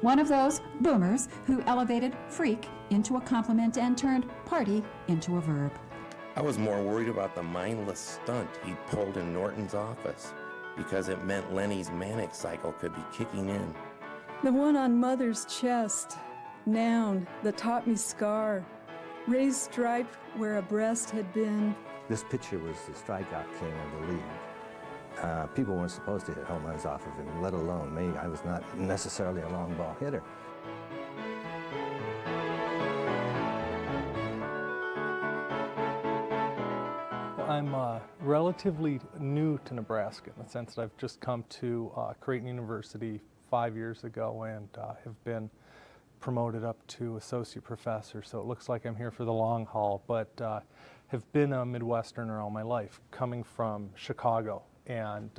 One of those boomers who elevated freak into a compliment and turned party into a verb. I was more worried about the mindless stunt he'd pulled in Norton's office, because it meant Lenny's manic cycle could be kicking in. The one on Mother's chest, noun, that taught me scar, raised stripe where a breast had been. This pitcher was the strikeout king of the league. People weren't supposed to hit home runs off of him, let alone me. I was not necessarily a long ball hitter. I'm relatively new to Nebraska in the sense that I've just come to Creighton University 5 years ago and have been promoted up to associate professor, so it looks like I'm here for the long haul, but have been a Midwesterner all my life, coming from Chicago and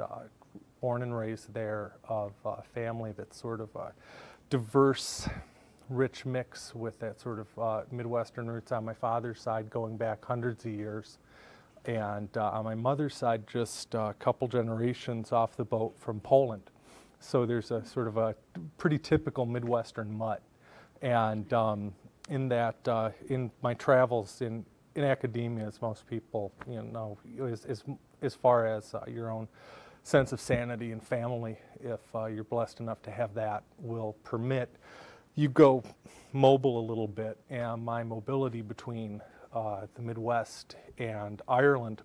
born and raised there, of a family that's sort of a diverse, rich mix with that sort of Midwestern roots on my father's side going back hundreds of years. And on my mother's side, just a couple generations off the boat from Poland. So there's a sort of a pretty typical Midwestern mutt. And in that, in my travels in academia, as most people as far as your own sense of sanity and family, if you're blessed enough to have that, will permit, you go mobile a little bit. And my mobility between the Midwest and Ireland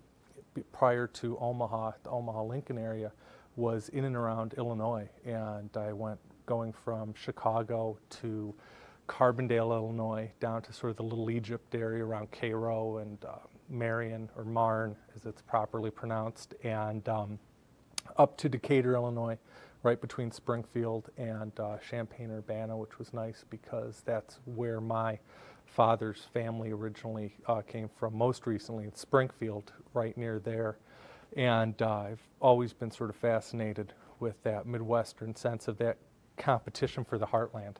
prior to Omaha, the Omaha-Lincoln area, was in and around Illinois. And I went going from Chicago to Carbondale, Illinois, down to sort of the Little Egypt area around Cairo and Marion, or Marne, as it's properly pronounced, and up to Decatur, Illinois, right between Springfield and Champaign-Urbana, which was nice because that's where my father's family originally came from, most recently in Springfield, right near there. And I've always been sort of fascinated with that Midwestern sense of that competition for the heartland,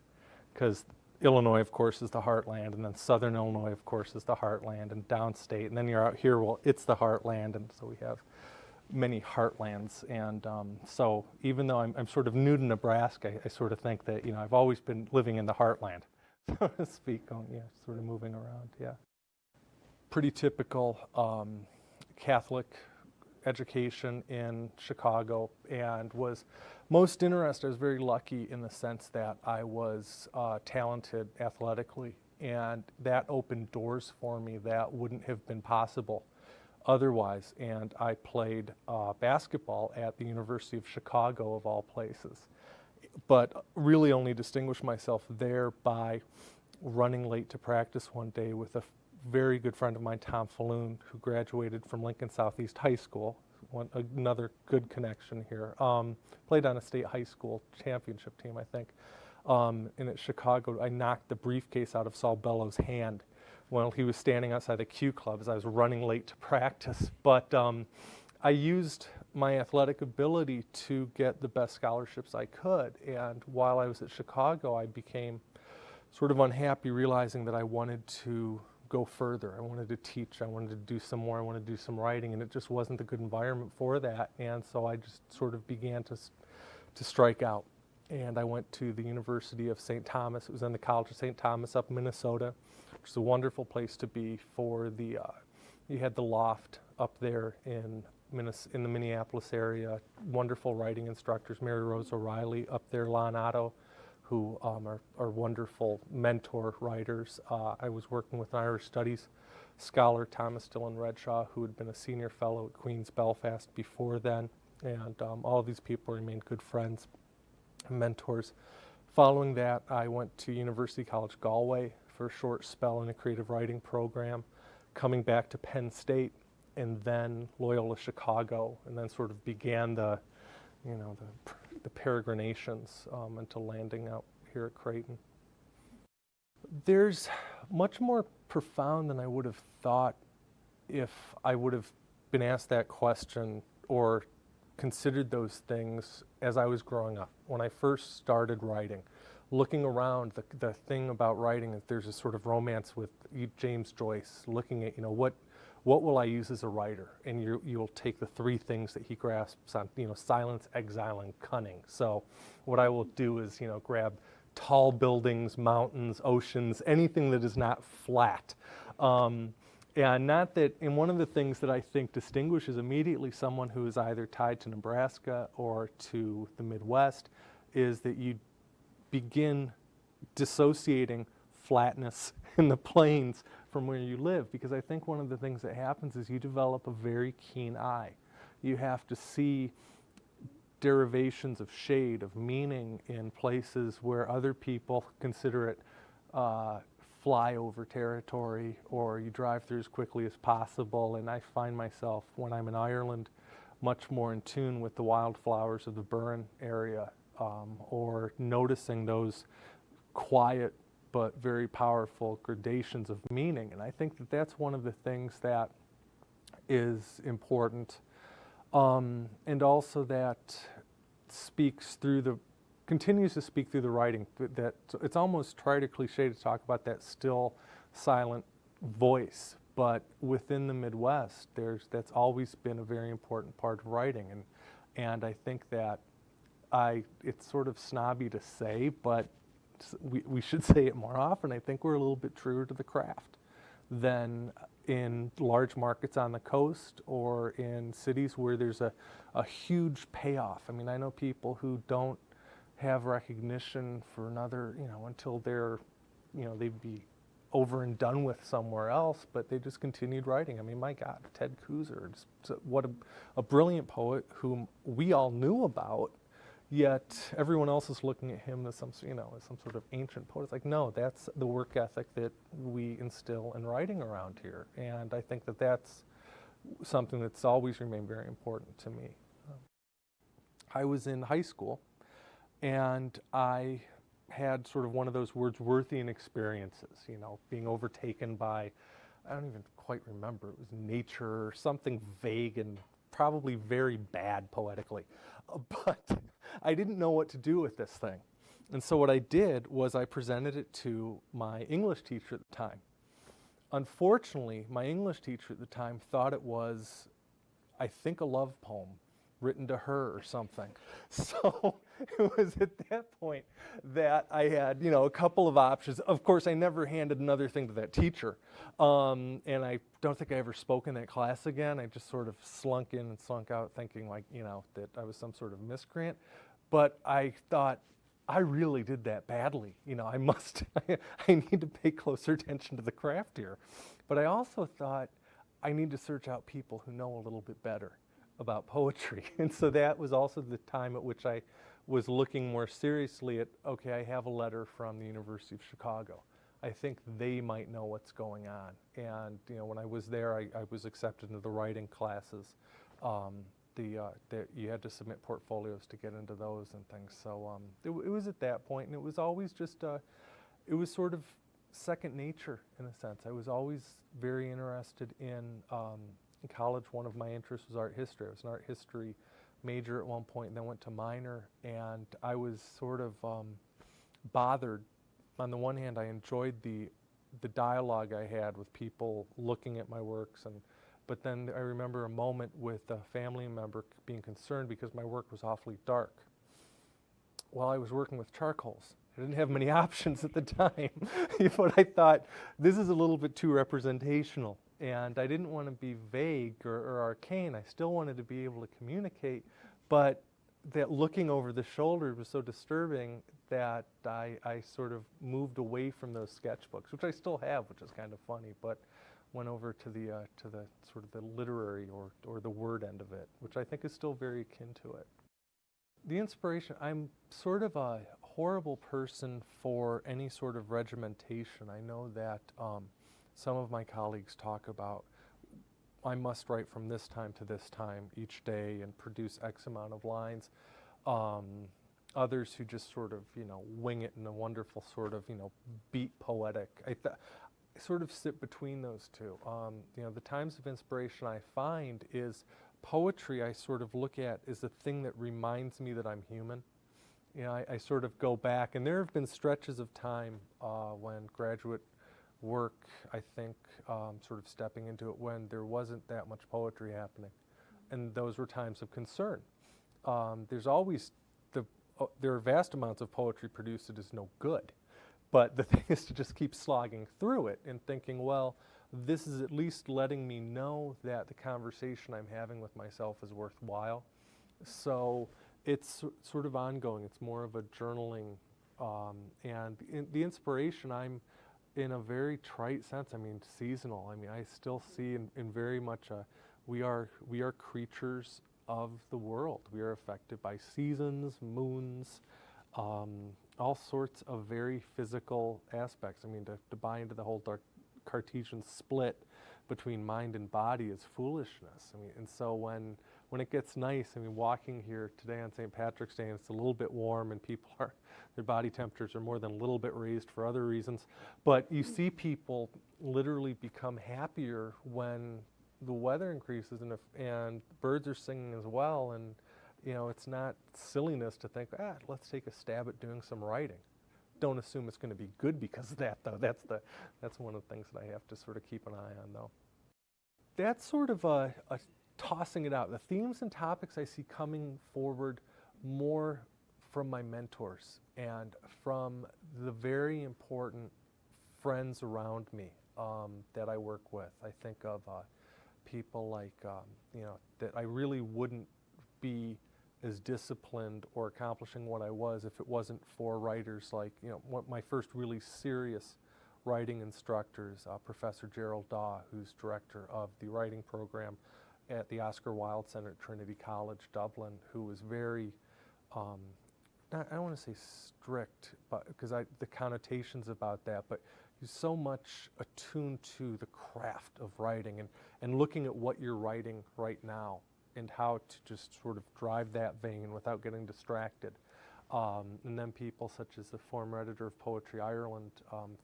because Illinois, of course, is the heartland, and then Southern Illinois, of course, is the heartland, and downstate, and then you're out here, well, it's the heartland, and so we have many heartlands. And so even though I'm sort of new to Nebraska, I sort of think that, I've always been living in the heartland, so to speak, sort of moving around, yeah. Pretty typical Catholic education in Chicago, and was most interested. I was very lucky in the sense that I was talented athletically, and that opened doors for me that wouldn't have been possible otherwise. And I played basketball at the University of Chicago, of all places, but really only distinguished myself there by running late to practice one day with a very good friend of mine, Tom Falloon, who graduated from Lincoln Southeast High School, another good connection here. Played on a state high school championship team, I think. And at Chicago, I knocked the briefcase out of Saul Bellows' hand while he was standing outside the Q Club as I was running late to practice. But I used my athletic ability to get the best scholarships I could. And while I was at Chicago, I became sort of unhappy, realizing that I wanted to go further. I wanted to teach, I wanted to do some more, I wanted to do some writing, and it just wasn't a good environment for that. And so I just sort of began to strike out. And I went to the University of St. Thomas. It was in the College of St. Thomas up in Minnesota, which is a wonderful place to be for the, you had the Loft up there in the Minneapolis area, wonderful writing instructors, Mary Rose O'Reilly up there, Lon Otto, who are wonderful mentor writers. I was working with an Irish Studies scholar, Thomas Dillon Redshaw, who had been a senior fellow at Queen's Belfast before then, and all of these people remained good friends and mentors. Following that, I went to University College Galway for a short spell in a creative writing program, coming back to Penn State, and then Loyola Chicago, and then sort of began the peregrinations until landing out here at Creighton. There's much more profound than I would have thought if I would have been asked that question or considered those things as I was growing up. When I first started writing, looking around, the thing about writing is there's a sort of romance with James Joyce, looking at, what will I use as a writer? And you'll take the three things that he grasps on, silence, exile, and cunning. So what I will do is, grab tall buildings, mountains, oceans, anything that is not flat. And not that, and one of the things that I think distinguishes immediately someone who is either tied to Nebraska or to the Midwest is that you begin dissociating flatness in the plains from where you live, because I think one of the things that happens is you develop a very keen eye. You have to see derivations of shade, of meaning in places where other people consider it flyover territory, or you drive through as quickly as possible. And I find myself, when I'm in Ireland, much more in tune with the wildflowers of the Burren area, or noticing those quiet but very powerful gradations of meaning. And I think that that's one of the things that is important, and also that continues to speak through the writing. That it's almost tried or cliche to talk about that still, silent voice, but within the Midwest, that's always been a very important part of writing, and I think that it's sort of snobby to say, but we should say it more often. I think we're a little bit truer to the craft than in large markets on the coast or in cities where there's a huge payoff. I mean, I know people who don't have recognition for another, until they're, they'd be over and done with somewhere else, but they just continued writing. I mean, my God, Ted Kooser, what a brilliant poet whom we all knew about, yet everyone else is looking at him as some sort of ancient poet. It's like, no, that's the work ethic that we instill in writing around here. And I think that that's something that's always remained very important to me. I was in high school, and I had sort of one of those Wordsworthian experiences, being overtaken by, I don't even quite remember, it was nature or something vague and probably very bad poetically. But I didn't know what to do with this thing. And so what I did was I presented it to my English teacher at the time. Unfortunately, my English teacher at the time thought it was, I think, a love poem written to her or something. So it was at that point that I had, a couple of options. Of course, I never handed another thing to that teacher. And I don't think I ever spoke in that class again. I just sort of slunk in and slunk out thinking that I was some sort of miscreant. But I thought, I really did that badly. I need to pay closer attention to the craft here. But I also thought, I need to search out people who know a little bit better about poetry. And so that was also the time at which I was looking more seriously at, okay, I have a letter from the University of Chicago. I think they might know what's going on. And when I was there, I was accepted into the writing classes. You had to submit portfolios to get into those and things. So it was at that point, and it was always just, it was sort of second nature in a sense. I was always very interested in college. One of my interests was art history. I was an art history major at one point and then went to minor, and I was sort of bothered. On the one hand, I enjoyed the dialogue I had with people looking at my works, but then I remember a moment with a family member being concerned because my work was awfully dark. Well, I was working with charcoals. I didn't have many options at the time, but I thought, this is a little bit too representational. And I didn't want to be vague or arcane. I still wanted to be able to communicate, but that looking over the shoulder was so disturbing that I sort of moved away from those sketchbooks, which I still have, which is kind of funny, but went over to the sort of the literary or the word end of it, which I think is still very akin to it. The inspiration, I'm sort of a horrible person for any sort of regimentation. I know that some of my colleagues talk about, I must write from this time to this time each day and produce X amount of lines. Others who just sort of, wing it in a wonderful sort of, beat poetic. I sort of sit between those two. The times of inspiration I find is poetry I sort of look at as a thing that reminds me that I'm human. I sort of go back, and there have been stretches of time when graduate work, I think, sort of stepping into it when there wasn't that much poetry happening. And those were times of concern. There's always there are vast amounts of poetry produced that is no good. But the thing is to just keep slogging through it and thinking, well, this is at least letting me know that the conversation I'm having with myself is worthwhile. So it's sort of ongoing. It's more of a journaling. And the inspiration, I'm in a very trite sense, I mean, seasonal. I mean, I still see in very much we are creatures of the world. We are affected by seasons, moons, all sorts of very physical aspects. I mean, to buy into the whole Cartesian split between mind and body is foolishness. I mean, and so when it gets nice, I mean, walking here today on St. Patrick's Day, and it's a little bit warm, and their body temperatures are more than a little bit raised for other reasons, but you see people literally become happier when the weather increases and birds are singing as well, and it's not silliness to think, let's take a stab at doing some writing. Don't assume it's going to be good because of that, though. That's one of the things that I have to sort of keep an eye on, though. That's sort of a tossing it out. The themes and topics I see coming forward more from my mentors and from the very important friends around me that I work with. I think of people like, that I really wouldn't be as disciplined or accomplishing what I was if it wasn't for writers like, my first really serious writing instructors, Professor Gerald Daw, who's director of the writing program at the Oscar Wilde Center at Trinity College, Dublin, who was very, I don't want to say strict, but because the connotations about that, but he's so much attuned to the craft of writing and looking at what you're writing right now and how to just sort of drive that vein without getting distracted. And then people such as the former editor of Poetry Ireland,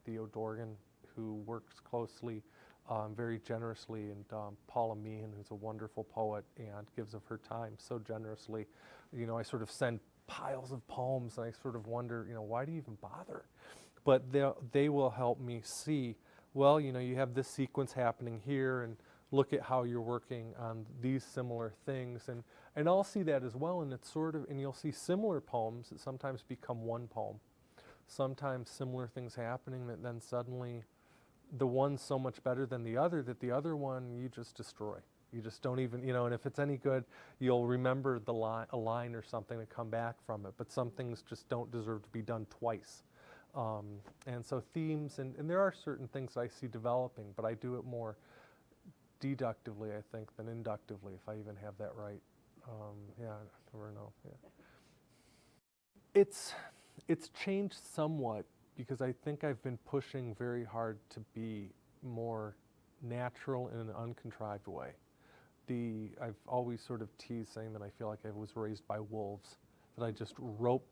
Theo Dorgan, who works closely, very generously, and Paula Meehan, who's a wonderful poet and gives of her time so generously. I sort of send piles of poems, and I sort of wonder, why do you even bother? But they will help me see, well, you have this sequence happening here, and look at how you're working on these similar things, and I'll see that as well, and it's sort of, and you'll see similar poems that sometimes become one poem. Sometimes similar things happening that then suddenly the one's so much better than the other that the other one you just destroy. You just don't even, and if it's any good, you'll remember a line or something to come back from it, but some things just don't deserve to be done twice. And so themes, and there are certain things I see developing, but I do it more deductively, I think, than inductively, if I even have that right. I never know. Yeah. It's changed somewhat because I think I've been pushing very hard to be more natural in an uncontrived way. I've always sort of teased saying that I feel like I was raised by wolves, that I just wrote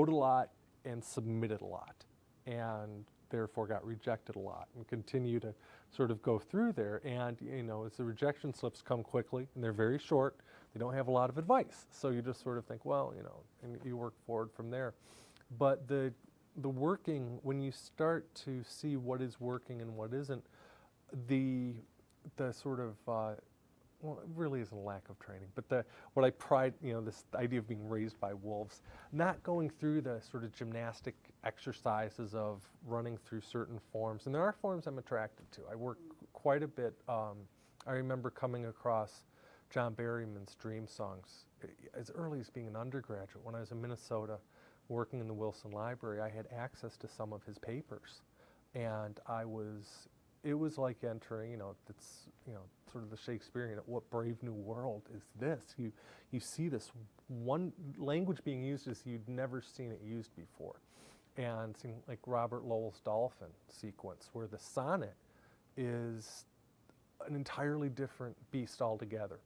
a lot and submitted a lot, and therefore got rejected a lot, and continue to sort of go through there. And as the rejection slips come quickly, and they're very short, they don't have a lot of advice. So you just sort of think, well, and you work forward from there. But the working, when you start to see what is working and what isn't, the sort of well, it really isn't a lack of training, but what I pride, this idea of being raised by wolves, not going through the sort of gymnastic exercises of running through certain forms. And there are forms I'm attracted to. I work quite a bit. I remember coming across John Berryman's Dream Songs as early as being an undergraduate. When I was in Minnesota working in the Wilson Library, I had access to some of his papers. And it was like entering, it's, sort of the Shakespearean, what brave new world is this? You see this one language being used as you'd never seen it used before. And like Robert Lowell's Dolphin sequence, where the sonnet is an entirely different beast altogether.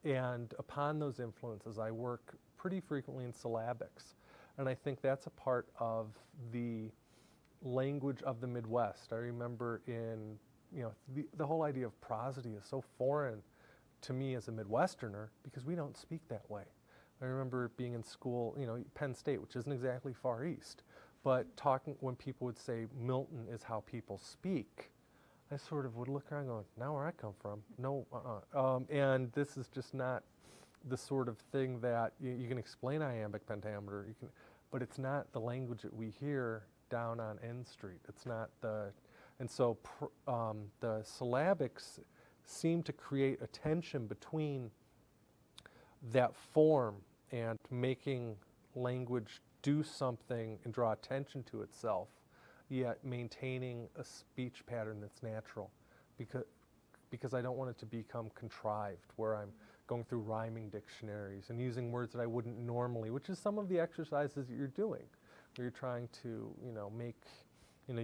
And upon those influences, I work pretty frequently in syllabics. And I think that's a part of the language of the Midwest. I remember the whole idea of prosody is so foreign to me as a Midwesterner because we don't speak that way. I remember being in school, Penn State, which isn't exactly far east, but when people would say Milton is how people speak, I sort of would look around going, now where I come from, no, and this is just not the sort of thing that you can explain iambic pentameter, but it's not the language that we hear down on N Street. It's not the, and so the syllabics seem to create a tension between that form and making language do something and draw attention to itself, yet maintaining a speech pattern that's natural, because I don't want it to become contrived, where I'm going through rhyming dictionaries and using words that I wouldn't normally, which is some of the exercises that you're doing, where you're trying to,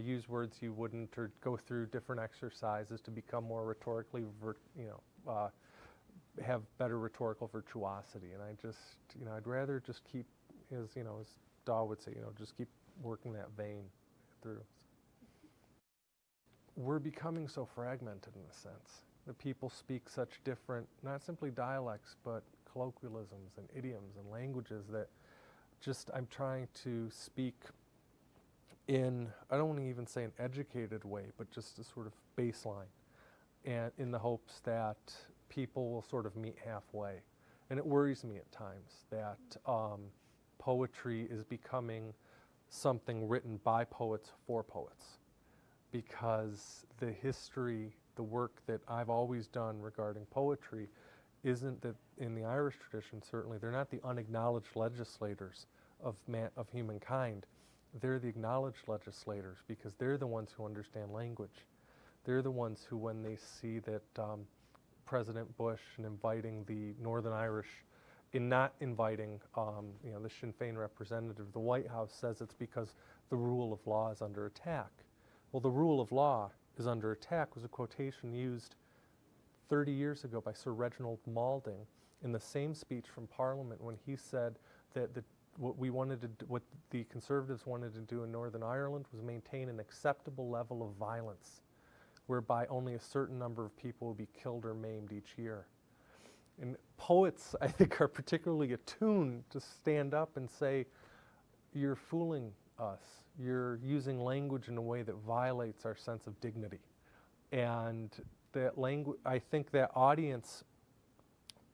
use words you wouldn't, or go through different exercises to become more rhetorically, have better rhetorical virtuosity. And I just, I'd rather just keep, as Daw would say, just keep working that vein through. We're becoming so fragmented in a sense that people speak such different, not simply dialects, but colloquialisms and idioms and languages that just I'm trying to speak in, I don't want to even say an educated way, but just a sort of baseline, and in the hopes that people will sort of meet halfway. And it worries me at times that poetry is becoming something written by poets for poets, because the history, the work that I've always done regarding poetry isn't that, in the Irish tradition certainly, they're not the unacknowledged legislators of humankind. They're the acknowledged legislators, because they're the ones who understand language. They're the ones who, when they see that President Bush and inviting the Northern Irish, in not inviting the Sinn Féin representative, the White House says it's because the rule of law is under attack. Well, the rule of law is under attack was a quotation used 30 years ago by Sir Reginald Malding in the same speech from Parliament, when he said that what the Conservatives wanted to do in Northern Ireland was maintain an acceptable level of violence, whereby only a certain number of people would be killed or maimed each year. And poets, I think, are particularly attuned to stand up and say, you're fooling us. You're using language in a way that violates our sense of dignity. And that language, I think that audience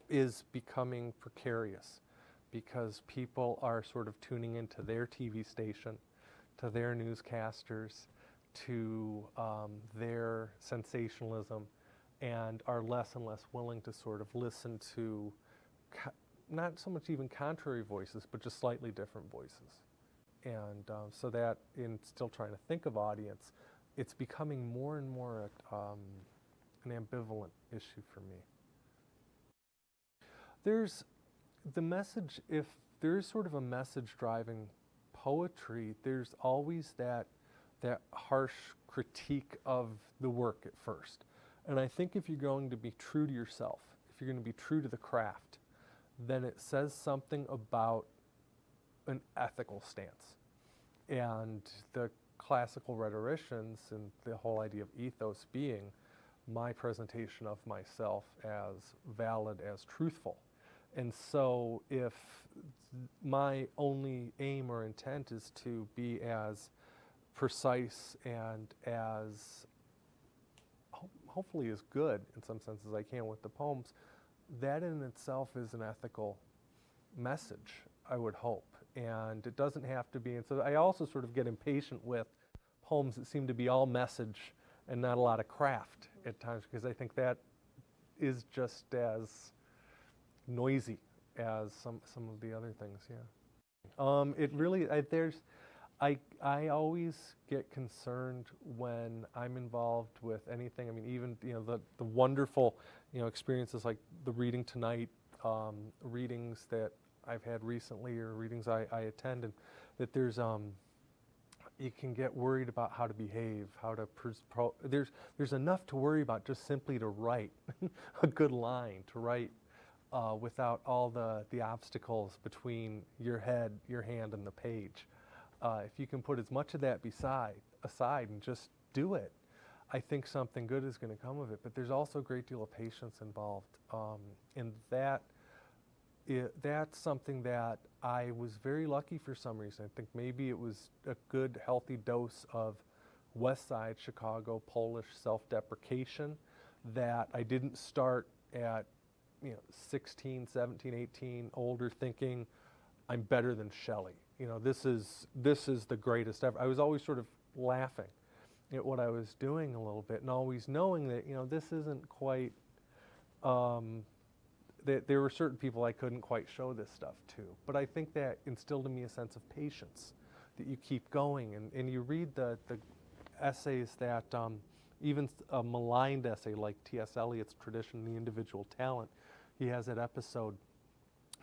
is becoming precarious, because people are sort of tuning into their TV station, to their newscasters, to their sensationalism, and are less and less willing to sort of listen to not so much even contrary voices, but just slightly different voices. And so that, in still trying to think of audience, it's becoming more and more an ambivalent issue for me. There's the message, if there's sort of a message driving poetry, there's always that harsh critique of the work at first. And I think if you're going to be true to yourself, if you're going to be true to the craft, then it says something about an ethical stance. And the classical rhetoricians, and the whole idea of ethos being my presentation of myself as valid, as truthful. And so if my only aim or intent is to be as precise and as hopefully as good in some sense as I can with the poems, that in itself is an ethical message, I would hope. And it doesn't have to be, and so I also sort of get impatient with poems that seem to be all message and not a lot of craft at times, because I think that is just as noisy as some of the other things, yeah. It really, I always get concerned when I'm involved with anything. I mean, even the wonderful experiences like the reading tonight, readings that I've had recently, or readings I attend, and that there's you can get worried about how to behave, how to there's enough to worry about just simply to write a good line, to write without all the obstacles between your head, your hand, and the page. If you can put as much of that aside and just do it, I think something good is going to come of it. But there's also a great deal of patience involved, and that's something that I was very lucky for some reason. I think maybe it was a good, healthy dose of West Side Chicago Polish self-deprecation, that I didn't start at 16, 17, 18, older, thinking I'm better than Shelley. This is the greatest ever. I was always sort of laughing at what I was doing a little bit, and always knowing that this isn't quite. That there were certain people I couldn't quite show this stuff to, but I think that instilled in me a sense of patience, that you keep going, and you read the essays that even a maligned essay like T.S. Eliot's Tradition, the Individual Talent. He has that episode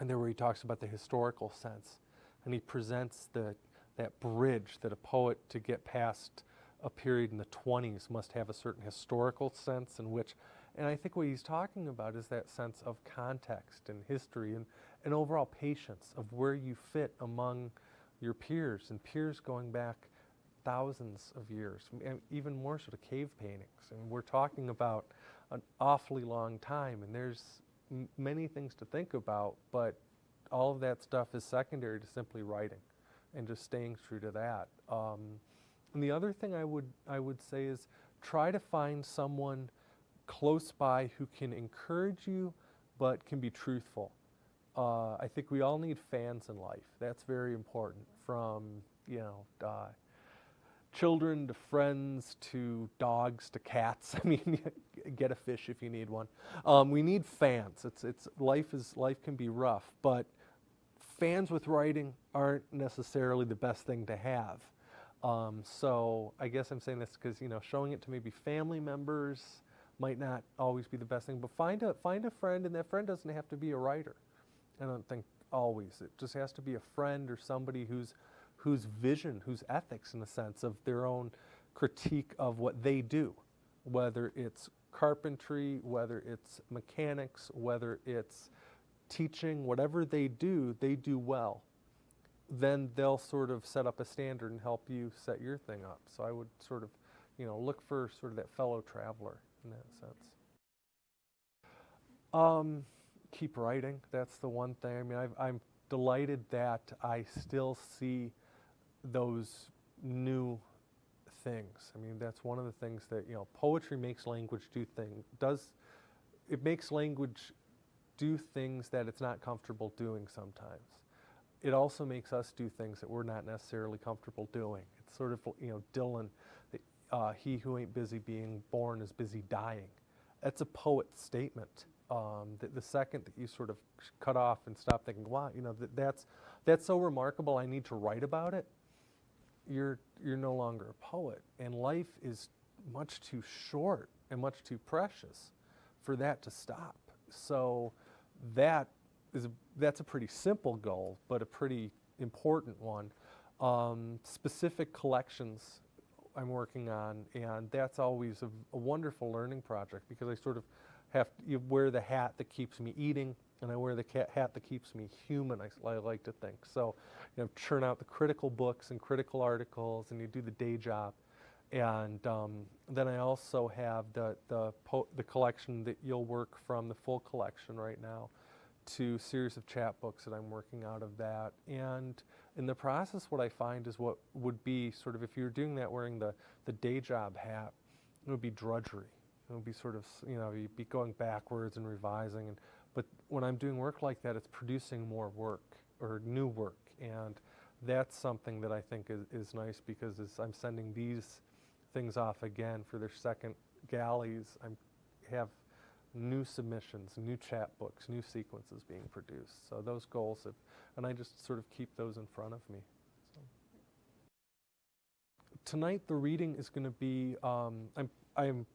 and there where he talks about the historical sense, and he presents that bridge that a poet, to get past a period in the 20s, must have a certain historical sense in which, and I think what he's talking about is that sense of context and history and overall patience of where you fit among your peers, and peers going back thousands of years, and even more sort of cave paintings. And we're talking about an awfully long time, and there's many things to think about, but all of that stuff is secondary to simply writing and just staying true to that. And the other thing I would say is try to find someone close by who can encourage you but can be truthful. I think we all need fans in life. That's very important, from children to friends to dogs to cats. I mean, get a fish if you need one. We need fans. Life can be rough, but fans with writing aren't necessarily the best thing to have. So I guess I'm saying this because showing it to maybe family members might not always be the best thing. But find a friend, and that friend doesn't have to be a writer. I don't think always. It just has to be a friend or somebody whose vision, whose ethics, in a sense, of their own critique of what they do, whether it's carpentry, whether it's mechanics, whether it's teaching, whatever they do well. Then they'll sort of set up a standard and help you set your thing up. So I would sort of, look for sort of that fellow traveler in that sense. Keep writing. That's the one thing. I mean, I'm delighted that I still see those new things. I mean, that's one of the things that, poetry makes language it makes language do things that it's not comfortable doing sometimes. It also makes us do things that we're not necessarily comfortable doing. It's sort of, Dylan, he who ain't busy being born is busy dying. That's a poet's statement. The second that you sort of cut off and stop thinking, wow, that's so remarkable, I need to write about it, you're no longer a poet. And life is much too short and much too precious for that to stop. So that's a pretty simple goal, but a pretty important one. Specific collections I'm working on, and that's always a wonderful learning project, because I sort of you wear the hat that keeps me eating, and I wear the hat that keeps me human, I like to think. So, churn out the critical books and critical articles, and you do the day job. And then I also have the collection that you'll work from, the full collection right now, to a series of chapbooks that I'm working out of that. And in the process, what I find is what would be sort of, if you're doing that wearing the day job hat, it would be drudgery. It would be sort of, you'd be going backwards and revising. But when I'm doing work like that, it's producing more work or new work. And that's something that I think is nice, because as I'm sending these things off again for their second galleys, I have new submissions, new chapbooks, new sequences being produced. So those goals and I just sort of keep those in front of me. So. Tonight the reading is going to be, I'm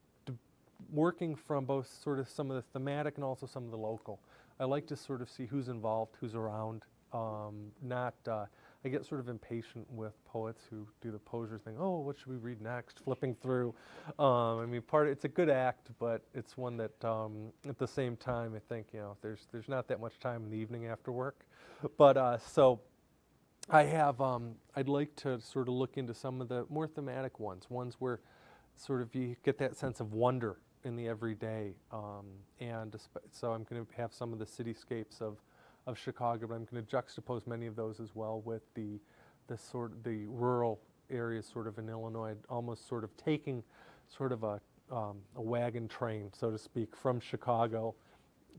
working from both sort of some of the thematic and also some of the local. I like to sort of see who's involved, who's around. I get sort of impatient with poets who do the poser thing. Oh, what should we read next? Flipping through. I mean, it's a good act, but it's one that at the same time, I think, there's not that much time in the evening after work. But so I have, I'd like to sort of look into some of the more thematic ones where sort of you get that sense of wonder in the everyday. And so I'm going to have some of the cityscapes of Chicago, but I'm going to juxtapose many of those as well with the rural areas sort of in Illinois, almost sort of taking sort of a wagon train, so to speak, from Chicago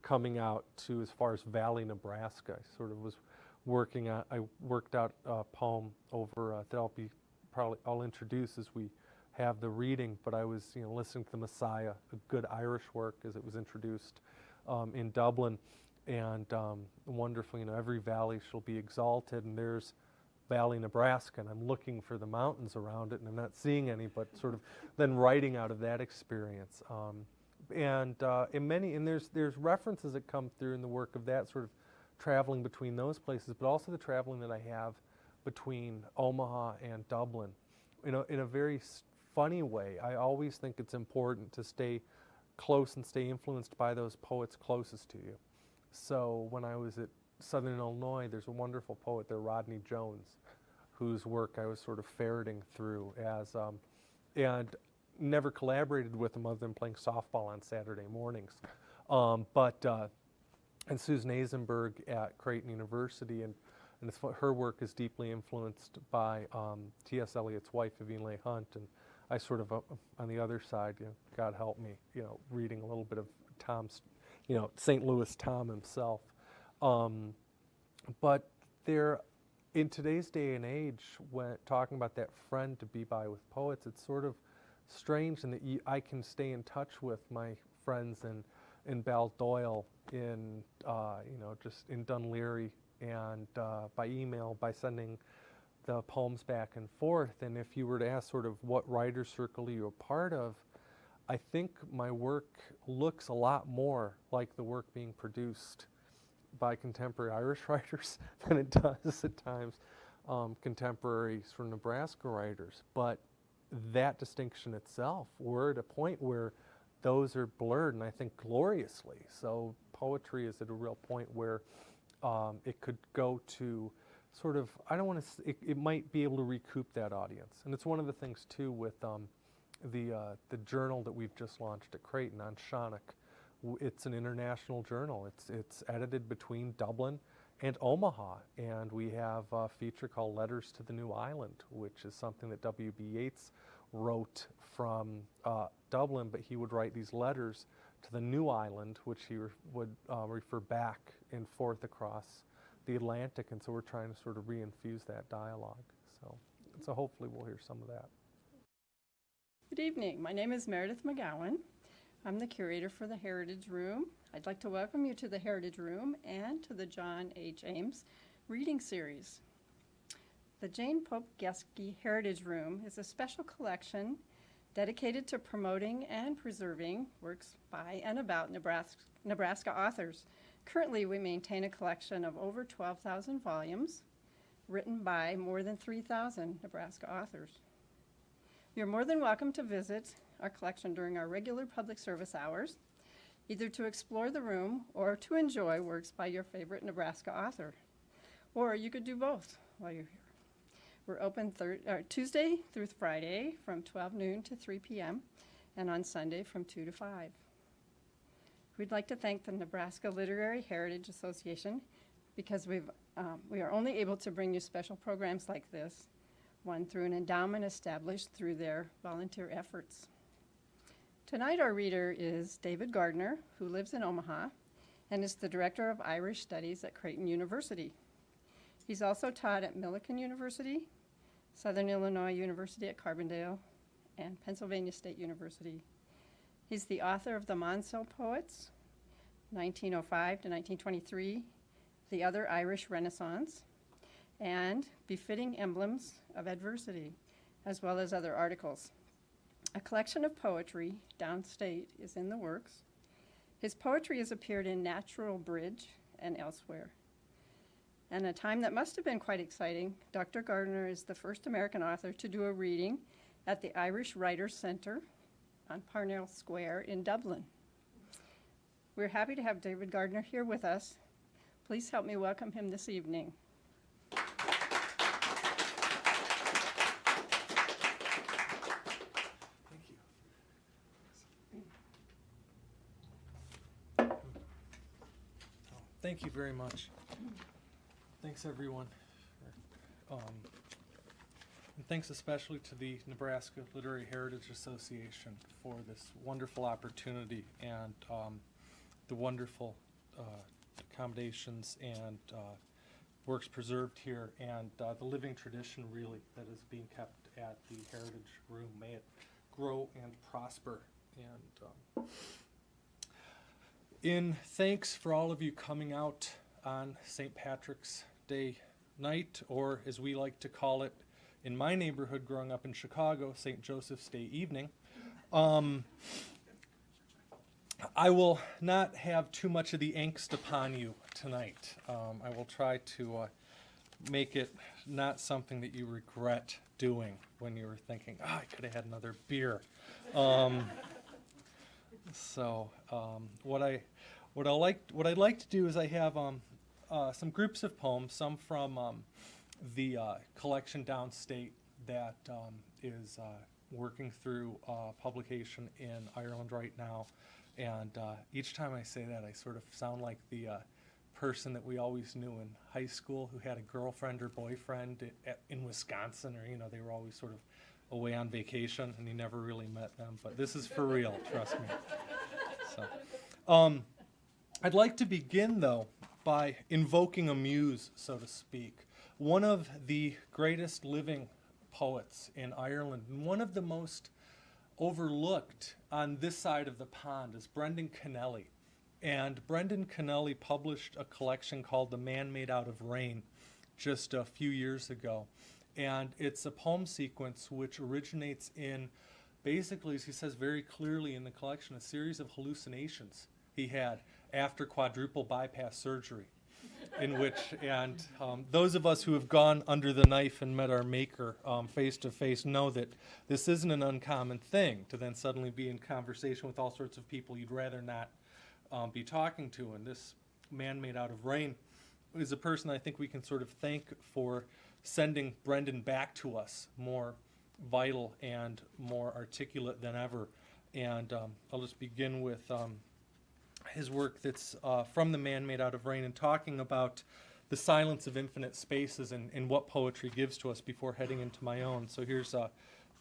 coming out to as far as Valley, Nebraska. I sort of was I worked out a poem over that I'll introduce as we have the reading, but I was listening to the Messiah, a good Irish work as it was introduced in Dublin, and wonderful, every valley shall be exalted, and there's Valley, Nebraska, and I'm looking for the mountains around it, and I'm not seeing any, but sort of then writing out of that experience. And there's references that come through in the work of that sort of traveling between those places, but also the traveling that I have between Omaha and Dublin. In a very funny way, I always think it's important to stay close and stay influenced by those poets closest to you. So when I was at Southern Illinois, there's a wonderful poet there, Rodney Jones, whose work I was sort of ferreting through and never collaborated with him other than playing softball on Saturday mornings. And Susan Eisenberg at Creighton University, and her work is deeply influenced by T.S. Eliot's wife, Vivian Leigh Hunt, and I sort of, on the other side, God help me, reading a little bit of Tom's, St. Louis Tom himself. But in today's day and age, when talking about that friend to be by with poets, it's sort of strange in that I can stay in touch with my friends in Baldoyle, in just in Dunleary, and by email, by sending the poems back and forth. And if you were to ask sort of what writer circle are you a part of, I think my work looks a lot more like the work being produced by contemporary Irish writers than it does at times contemporary sort of Nebraska writers. But that distinction itself, we're at a point where those are blurred, and I think gloriously. So poetry is at a real point where it could go to sort of, I don't want to, it might be able to recoup that audience. And it's one of the things too with the journal that we've just launched at Creighton on Shawnock. It's an international journal. It's edited between Dublin and Omaha, and we have a feature called Letters to the New Island, which is something that W.B. Yeats wrote from Dublin, but he would write these letters to the New Island, which he would refer back and forth across the Atlantic, and so we're trying to sort of reinfuse that dialogue. So hopefully we'll hear some of that. Good evening. My name is Meredith McGowan. I'm the curator for the Heritage Room. I'd like to welcome you to the Heritage Room and to the John H. Ames reading series. The Jane Pope Geske Heritage Room is a special collection dedicated to promoting and preserving works by and about Nebraska authors. Currently, we maintain a collection of over 12,000 volumes written by more than 3,000 Nebraska authors. You're more than welcome to visit our collection during our regular public service hours, either to explore the room or to enjoy works by your favorite Nebraska author. Or you could do both while you're here. We're open Tuesday through Friday from 12 noon to 3 p.m. and on Sunday from 2 to 5. We'd like to thank the Nebraska Literary Heritage Association because we are only able to bring you special programs like this, one through an endowment established through their volunteer efforts. Tonight our reader is David Gardiner, who lives in Omaha and is the Director of Irish Studies at Creighton University. He's also taught at Millikan University, Southern Illinois University at Carbondale, and Pennsylvania State University. He's the author of The Monso Poets, 1905 to 1923, The Other Irish Renaissance, and Befitting Emblems of Adversity, as well as other articles. A collection of poetry, downstate, is in the works. His poetry has appeared in Natural Bridge and elsewhere. And a time that must have been quite exciting, Dr. Gardiner is the first American author to do a reading at the Irish Writers' Center on Parnell Square in Dublin. We're happy to have David Gardiner here with us. Please help me welcome him this evening. Thank you very much. Thanks, everyone. And thanks especially to the Nebraska Literary Heritage Association for this wonderful opportunity and the wonderful accommodations and works preserved here, and the living tradition really that is being kept at the Heritage Room. May it grow and prosper. And in thanks for all of you coming out on St. Patrick's Day night, or as we like to call it in my neighborhood growing up in Chicago, St. Joseph's Day evening, I will not have too much of the angst upon you tonight. I will try to make it not something that you regret doing when you were thinking, I could have had another beer. What I'd like to do is I have some groups of poems, some from the collection downstate that is working through publication in Ireland right now. And each time I say that, I sort of sound like the person that we always knew in high school who had a girlfriend or boyfriend in Wisconsin, or, you know, they were always sort of away on vacation and you never really met them. But this is for real, trust me. So, I'd like to begin, though, by invoking a muse, so to speak. One of the greatest living poets in Ireland, and one of the most overlooked on this side of the pond, is Brendan Kennelly. And Brendan Kennelly published a collection called The Man Made Out of Rain just a few years ago. And it's a poem sequence which originates in, basically, as he says very clearly in the collection, a series of hallucinations he had after quadruple bypass surgery. In which, and those of us who have gone under the knife and met our maker face to face know that this isn't an uncommon thing, to then suddenly be in conversation with all sorts of people you'd rather not be talking to. And this Man Made Out of Rain is a person I think we can sort of thank for sending Brendan back to us more vital and more articulate than ever. And I'll just begin with his work that's from The Man Made Out of Rain, and talking about the silence of infinite spaces and what poetry gives to us before heading into my own. So here's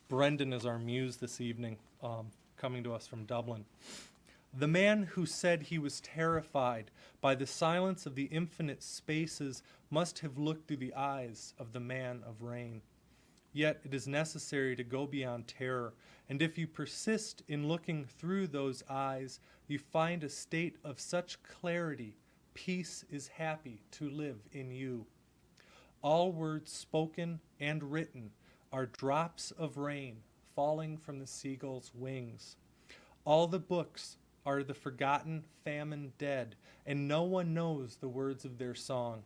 Brendan as our muse this evening, coming to us from Dublin. The man who said he was terrified by the silence of the infinite spaces must have looked through the eyes of the man of rain. Yet it is necessary to go beyond terror, and if you persist in looking through those eyes, you find a state of such clarity, peace is happy to live in you. All words spoken and written are drops of rain falling from the seagull's wings. All the books are the forgotten famine dead, and no one knows the words of their song.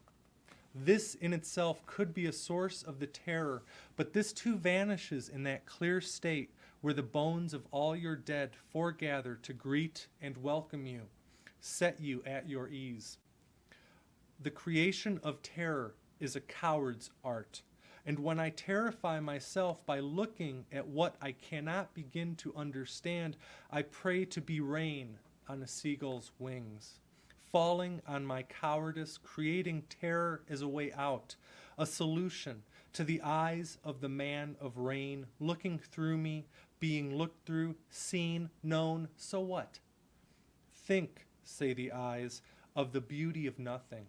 This in itself could be a source of the terror, but this too vanishes in that clear state where the bones of all your dead foregather to greet and welcome you, set you at your ease. The creation of terror is a coward's art, and when I terrify myself by looking at what I cannot begin to understand, I pray to be rain on a seagull's wings, falling on my cowardice, creating terror as a way out, a solution to the eyes of the man of rain, looking through me, being looked through, seen, known, so what? Think, say the eyes, of the beauty of nothing.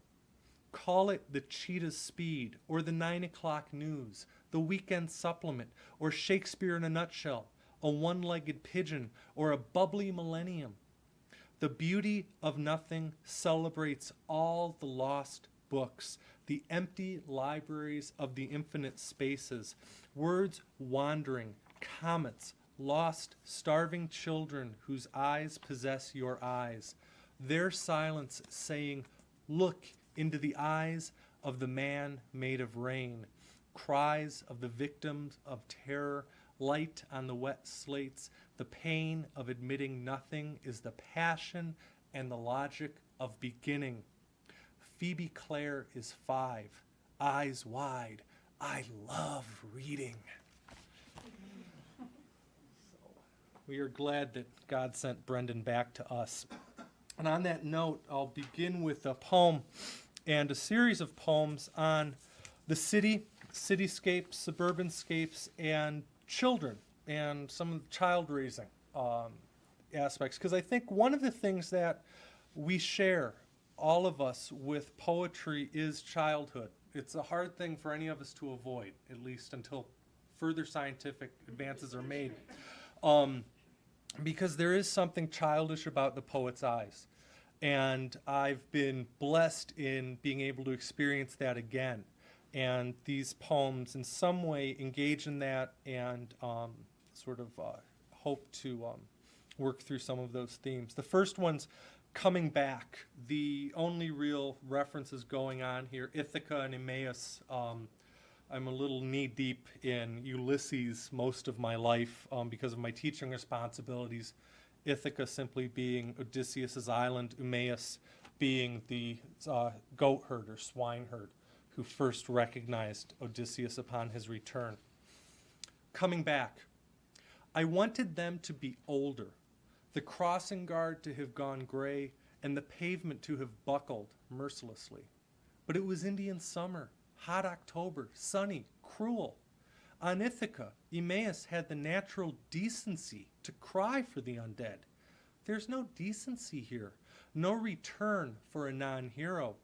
Call it the cheetah's speed, or the 9 o'clock news, the weekend supplement, or Shakespeare in a nutshell, a one-legged pigeon, or a bubbly millennium. The beauty of nothing celebrates all the lost books, the empty libraries of the infinite spaces, words wandering, comets, lost, starving children whose eyes possess your eyes, their silence saying, look into the eyes of the man made of rain, cries of the victims of terror, light on the wet slates, the pain of admitting nothing is the passion and the logic of beginning. Phoebe Clare is 5, eyes wide. I love reading. We are glad that God sent Brendan back to us. And on that note, I'll begin with a poem and a series of poems on the city, cityscapes, suburbanscapes, and children, and some of the child-raising aspects. Because I think one of the things that we share all of us with poetry is childhood. It's a hard thing for any of us to avoid, at least until further scientific advances are made. Because there is something childish about the poet's eyes. And I've been blessed in being able to experience that again. And these poems in some way engage in that and hope to work through some of those themes. The first one's coming back. The only real references going on here, Ithaca and Ames. I'm a little knee-deep in Ulysses most of my life because of my teaching responsibilities. Ithaca simply being Odysseus' island, Ames being the goat herd or swineherd who first recognized Odysseus upon his return. Coming back. I wanted them to be older, the crossing guard to have gone gray, and the pavement to have buckled mercilessly. But it was Indian summer, hot October, sunny, cruel. On Ithaca, Aeneas had the natural decency to cry for the undead. There's no decency here, no return for a non-hero.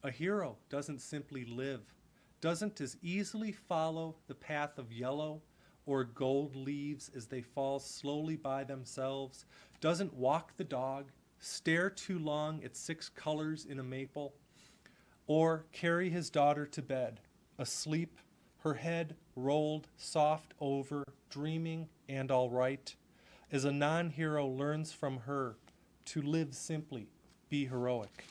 A hero doesn't simply live, doesn't as easily follow the path of yellow or gold leaves as they fall slowly by themselves, doesn't walk the dog, stare too long at 6 colors in a maple, or carry his daughter to bed, asleep, her head rolled soft over, dreaming and all right, as a non-hero learns from her to live simply, be heroic.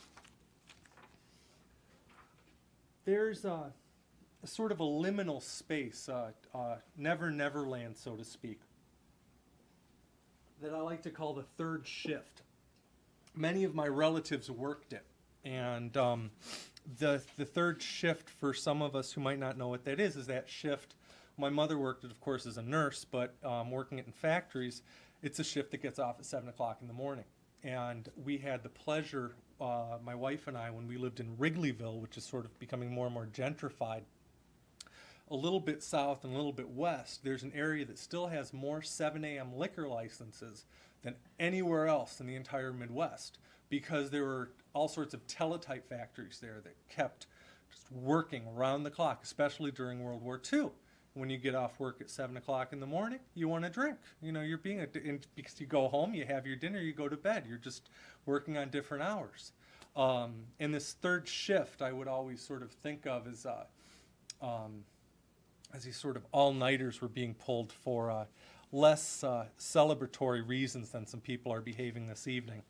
There's a sort of a liminal space, never Neverland, so to speak, that I like to call the third shift. Many of my relatives worked it, and the third shift for some of us who might not know what that is that shift. My mother worked it, of course, as a nurse, but working it in factories, it's a shift that gets off at 7 o'clock in the morning. And we had the pleasure, my wife and I, when we lived in Wrigleyville, which is sort of becoming more and more gentrified, a little bit south and a little bit west, there's an area that still has more 7 a.m. liquor licenses than anywhere else in the entire Midwest, because there were all sorts of teletype factories there that kept just working around the clock, especially during World War II. When you get off work at 7 o'clock in the morning, you want to drink. You know, you're being because you go home, you have your dinner, you go to bed. You're just working on different hours. And this third shift, I would always sort of think of as these sort of all-nighters were being pulled for less celebratory reasons than some people are behaving this evening.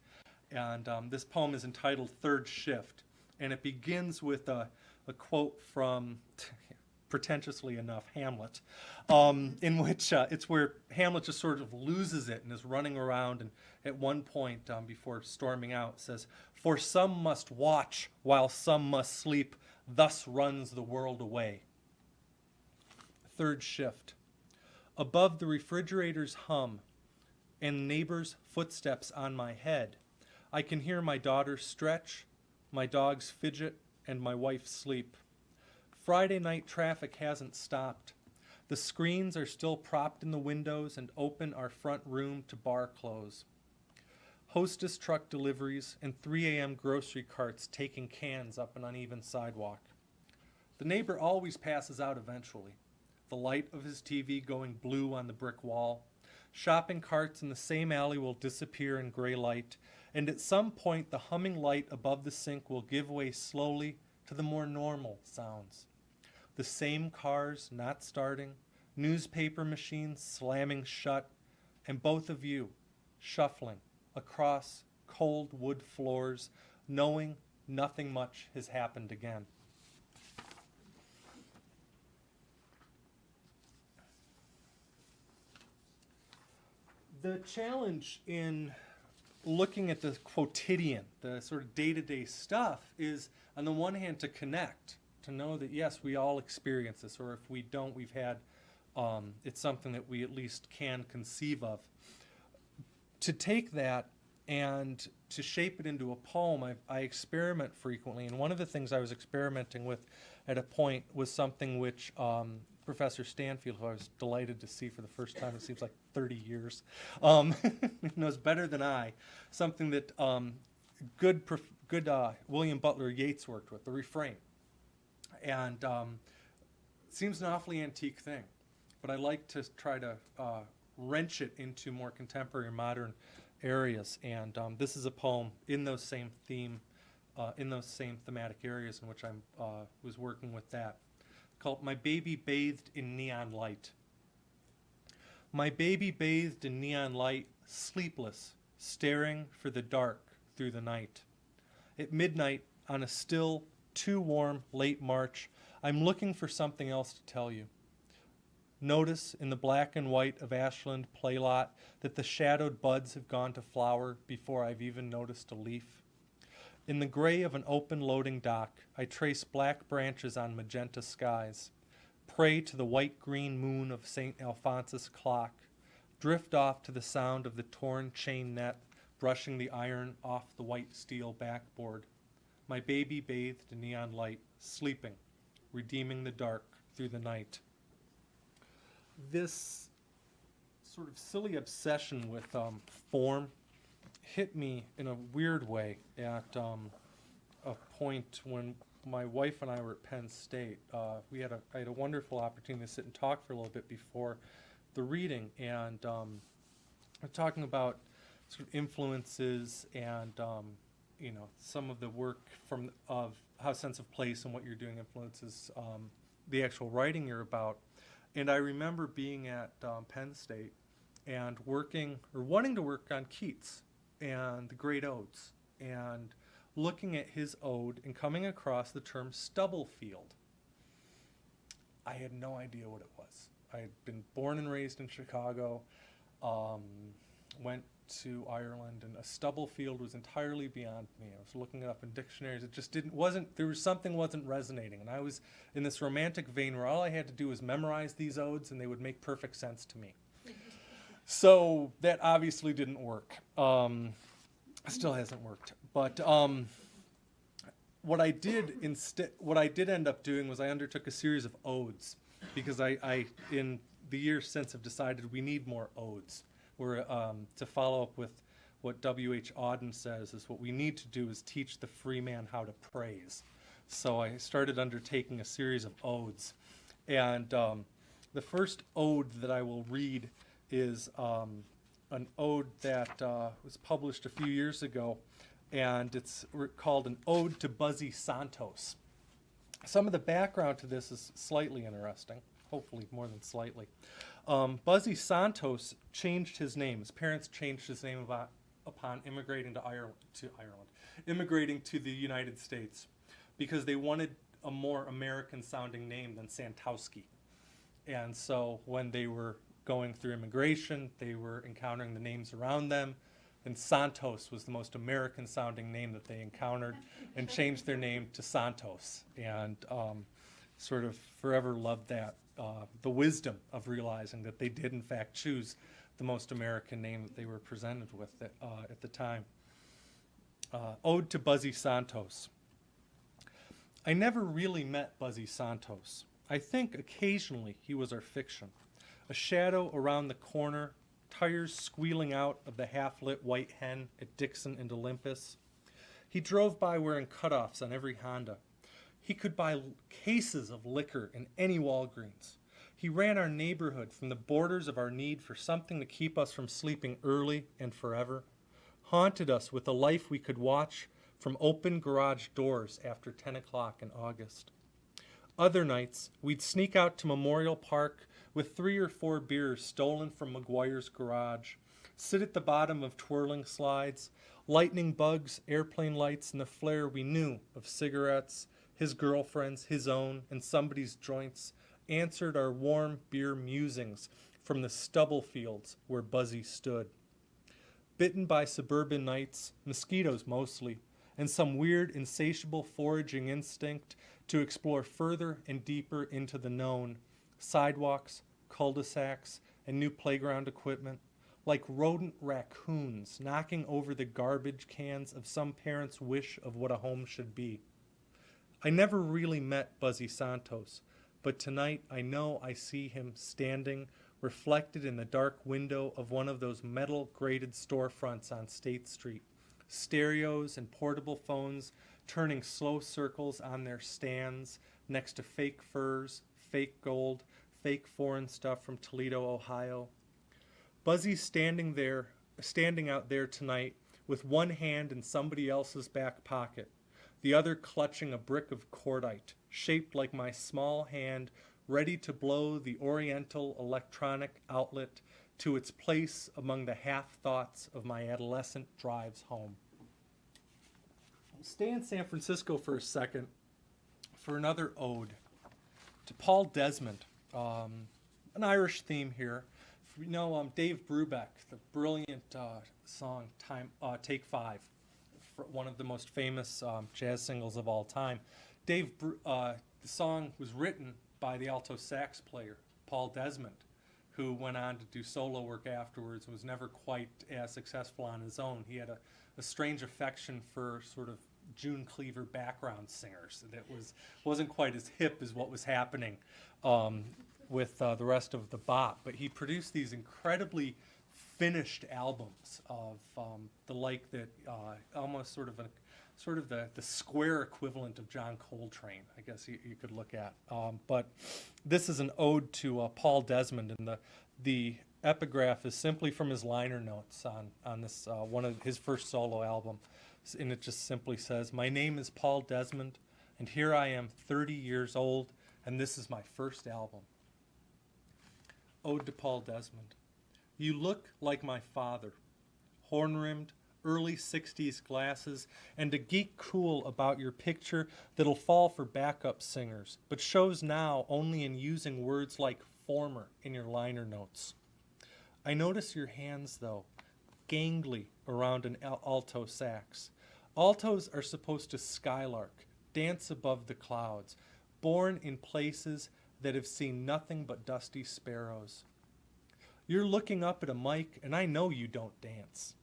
And this poem is entitled Third Shift, and it begins with a quote from, pretentiously enough, Hamlet, in which it's where Hamlet just sort of loses it and is running around, and at one point before storming out says, "For some must watch while some must sleep, thus runs the world away." Third shift. Above the refrigerator's hum and neighbors' footsteps on my head, I can hear my daughter stretch, my dogs fidget, and my wife sleep. Friday night traffic hasn't stopped. The screens are still propped in the windows and open our front room to bar close. Hostess truck deliveries and 3 a.m. grocery carts taking cans up an uneven sidewalk. The neighbor always passes out eventually, the light of his TV going blue on the brick wall. Shopping carts in the same alley will disappear in gray light, and at some point the humming light above the sink will give way slowly to the more normal sounds. The same cars not starting, newspaper machines slamming shut, and both of you shuffling across cold wood floors, knowing nothing much has happened again. The challenge in looking at the quotidian, the sort of day-to-day stuff, is on the one hand to connect, to know that yes, we all experience this, or if we don't, we've had, it's something that we at least can conceive of. To take that and to shape it into a poem, I experiment frequently, and one of the things I was experimenting with at a point was something which Professor Stanfield, who I was delighted to see for the first time, it seems like 30 years, knows better than I, something that good William Butler Yeats worked with, the refrain. And it seems an awfully antique thing, but I like to try to wrench it into more contemporary, modern areas. And this is a poem in those same thematic areas in which I was working with that, called My Baby Bathed in Neon Light. My baby bathed in neon light, sleepless, staring for the dark through the night. At midnight, on a still, too warm, late March, I'm looking for something else to tell you. Notice in the black and white of Ashland playlot that the shadowed buds have gone to flower before I've even noticed a leaf. In the gray of an open loading dock, I trace black branches on magenta skies, pray to the white-green moon of St. Alphonsus clock, drift off to the sound of the torn chain net brushing the iron off the white steel backboard. My baby bathed in neon light, sleeping, redeeming the dark through the night. This sort of silly obsession with form hit me in a weird way at a point when my wife and I were at Penn State. I had a wonderful opportunity to sit and talk for a little bit before the reading, and we're talking about sort of influences and some of the work of how Sense of Place and what you're doing influences the actual writing you're about. And I remember being at Penn State and wanting to work on Keats and the Great Odes, and looking at his ode and coming across the term stubble field. I had no idea what it was. I had been born and raised in Chicago, went to Ireland, and a stubble field was entirely beyond me. I was looking it up in dictionaries. It just something wasn't resonating. And I was in this romantic vein where all I had to do was memorize these odes and they would make perfect sense to me. So that obviously didn't work. Still hasn't worked. But what I did end up doing was I undertook a series of odes, because I in the years since have decided we need more odes. To follow up with what W.H. Auden says, is what we need to do is teach the free man how to praise. So I started undertaking a series of odes. And the first ode that I will read is an ode that was published a few years ago, and it's called An Ode to Buzzy Santos. Some of the background to this is slightly interesting, hopefully more than slightly. Buzzy Santos changed his name. His parents changed his name upon immigrating immigrating to the United States, because they wanted a more American-sounding name than Santowski. And so when they were going through immigration, they were encountering the names around them, and Santos was the most American-sounding name that they encountered, and changed their name to Santos, and sort of forever loved that. The wisdom of realizing that they did in fact choose the most American name that they were presented with at the time. Ode to Buzzy Santos. I never really met Buzzy Santos. I think occasionally he was our fiction. A shadow around the corner, tires squealing out of the half-lit White Hen at Dixon and Olympus. He drove by wearing cutoffs on every Honda. He could buy cases of liquor in any Walgreens. He ran our neighborhood from the borders of our need for something to keep us from sleeping early and forever, haunted us with a life we could watch from open garage doors after 10 o'clock in August. Other nights, we'd sneak out to Memorial Park with 3 or 4 beers stolen from McGuire's garage, sit at the bottom of twirling slides, lightning bugs, airplane lights, and the flare we knew of cigarettes, his girlfriend's, his own, and somebody's joints, answered our warm beer musings from the stubble fields where Buzzy stood. Bitten by suburban nights, mosquitoes mostly, and some weird, insatiable foraging instinct to explore further and deeper into the known, sidewalks, cul-de-sacs, and new playground equipment, like rodent raccoons knocking over the garbage cans of some parent's wish of what a home should be. I never really met Buzzy Santos, but tonight I know I see him standing, reflected in the dark window of one of those metal-grated storefronts on State Street, stereos and portable phones turning slow circles on their stands next to fake furs, fake gold, fake foreign stuff from Toledo, Ohio. Buzzy's standing out there tonight with one hand in somebody else's back pocket, the other clutching a brick of cordite, shaped like my small hand, ready to blow the Oriental electronic outlet to its place among the half-thoughts of my adolescent drives home. I'll stay in San Francisco for a second for another ode to Paul Desmond, an Irish theme here. You know, Dave Brubeck, the brilliant song Take 5, one of the most famous jazz singles of all time. The song was written by the alto sax player, Paul Desmond, who went on to do solo work afterwards and was never quite as successful on his own. He had a strange affection for sort of June Cleaver background singers that wasn't quite as hip as what was happening with the rest of the bop. But he produced these incredibly finished albums of the like that almost sort of the square equivalent of John Coltrane, I guess you could look at. But this is an ode to Paul Desmond, and the epigraph is simply from his liner notes on this one of his first solo album, and it just simply says, "My name is Paul Desmond, and here I am 30 years old, and this is my first album." Ode to Paul Desmond. You look like my father, horn-rimmed, early 60s glasses, and a geek cool about your picture that'll fall for backup singers, but shows now only in using words like former in your liner notes. I notice your hands, though, gangly around an alto sax. Altos are supposed to skylark, dance above the clouds, born in places that have seen nothing but dusty sparrows. You're looking up at a mic, and I know you don't dance.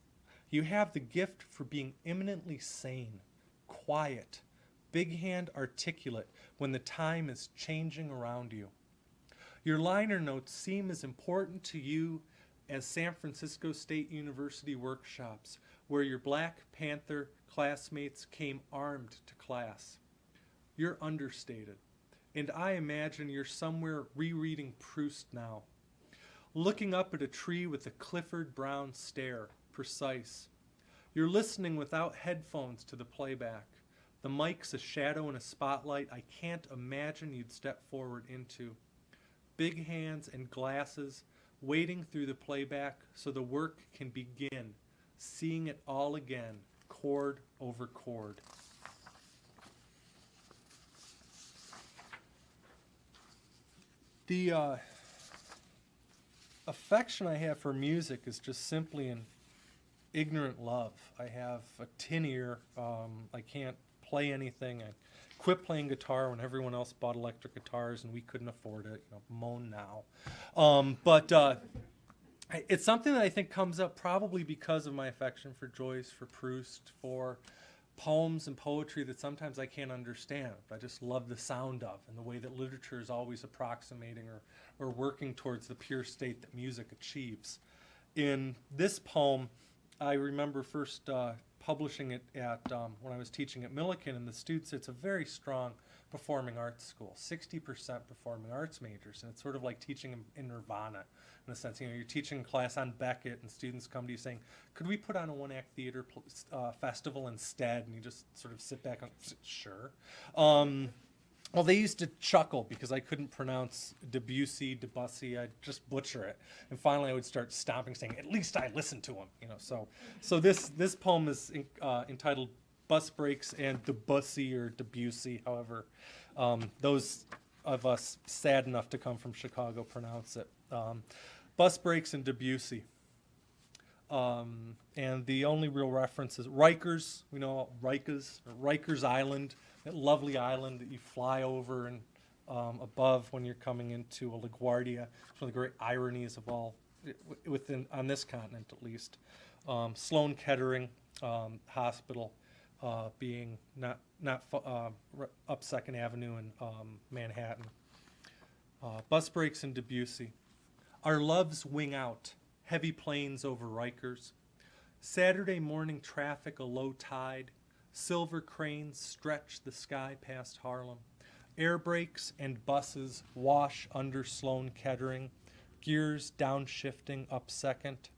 You have the gift for being eminently sane, quiet, big-hand articulate when the time is changing around you. Your liner notes seem as important to you as San Francisco State University workshops, where your Black Panther classmates came armed to class. You're understated, and I imagine you're somewhere rereading Proust now, looking up at a tree with a Clifford Brown stare, precise. You're listening without headphones to the playback. The mic's a shadow in a spotlight I can't imagine you'd step forward into. Big hands and glasses, waiting through the playback so the work can begin, seeing it all again, chord over chord. The affection I have for music is just simply an ignorant love. I have a tin ear. I can't play anything. I quit playing guitar when everyone else bought electric guitars and we couldn't afford it. Moan now. But it's something that I think comes up probably because of my affection for Joyce, for Proust, for poems and poetry that sometimes I can't understand, but I just love the sound of, and the way that literature is always approximating or working towards the pure state that music achieves. In this poem, I remember first publishing it at when I was teaching at Millikan, and the students, it's a very strong performing arts school, 60% performing arts majors, and it's sort of like teaching in Nirvana, in a sense. You're teaching a class on Beckett, and students come to you saying, could we put on a one-act theater festival instead? And you just sort of sit back and, sure. Well, they used to chuckle because I couldn't pronounce Debussy, I'd just butcher it. And finally I would start stomping, saying, at least I listened to him. So this poem is entitled Bus Breaks and Debussy or Debussy, however those of us sad enough to come from Chicago pronounce it. Bus Breaks and Debussy. And the only real reference is Rikers. We know Rikers Island, that lovely island that you fly over and above when you're coming into LaGuardia. It's one of the great ironies of all, on this continent at least. Sloan Kettering Hospital being not up 2nd Avenue in Manhattan. Bus Breaks in Debussy. Our loves wing out, heavy planes over Rikers. Saturday morning traffic a low tide. Silver cranes stretch the sky past Harlem. Air brakes and buses wash under Sloan Kettering. Gears downshifting up second.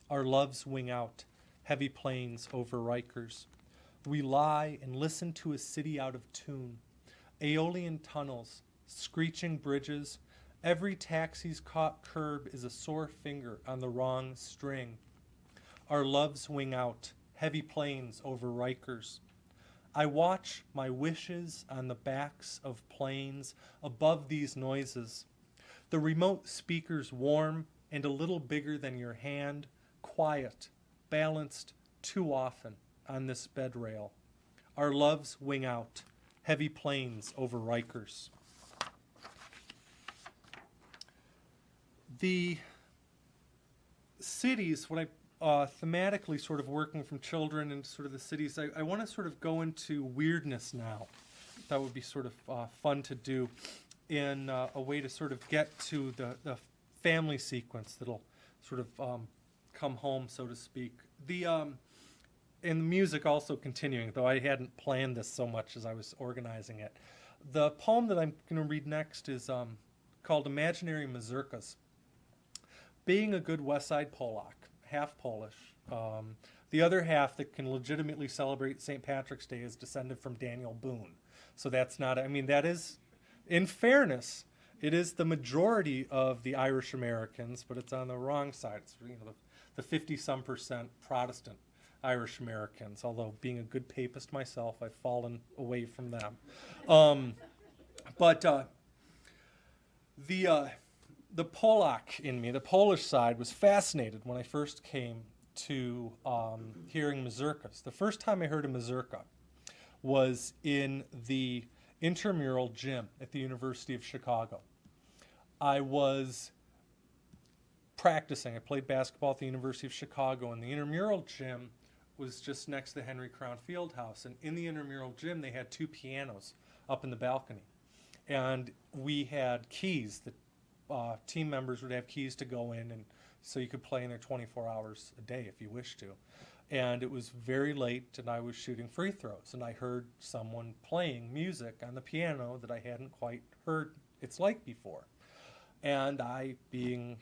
Our loves wing out. Heavy planes over Rikers. We lie and listen to a city out of tune. Aeolian tunnels, screeching bridges. Every taxi's caught curb is a sore finger on the wrong string. Our loves wing out, heavy planes over Rikers. I watch my wishes on the backs of planes above these noises. The remote speakers warm and a little bigger than your hand, quiet, balanced too often on this bed rail. Our loves wing out, heavy planes over Rikers. The cities, when I thematically sort of working from children and sort of the cities, I want to sort of go into weirdness now. That would be sort of fun to do in a way to sort of get to the family sequence that'll sort of come home, so to speak. And the music also continuing, though I hadn't planned this so much as I was organizing it. The poem that I'm going to read next is called Imaginary Mazurkas. Being a good West Side Polak, half Polish, the other half that can legitimately celebrate St. Patrick's Day is descended from Daniel Boone. So that's not, I mean, that is, in fairness, it is the majority of the Irish Americans, but it's on the wrong side. It's, you know, the 50-some% Protestant Irish Americans, although being a good papist myself, I've fallen away from them. But the Polak in me, the Polish side, was fascinated when I first came to hearing mazurkas. The first time I heard a mazurka was in the intramural gym at the University of Chicago. I was practicing. I played basketball at the University of Chicago, and the intramural gym was just next to the Henry Crown Fieldhouse. And in the intramural gym, they had 2 pianos up in the balcony. And we had keys that team members would have keys to go in, and so you could play in there 24 hours a day if you wished to. And it was very late, and I was shooting free throws, and I heard someone playing music on the piano that I hadn't quite heard its like before. And I, being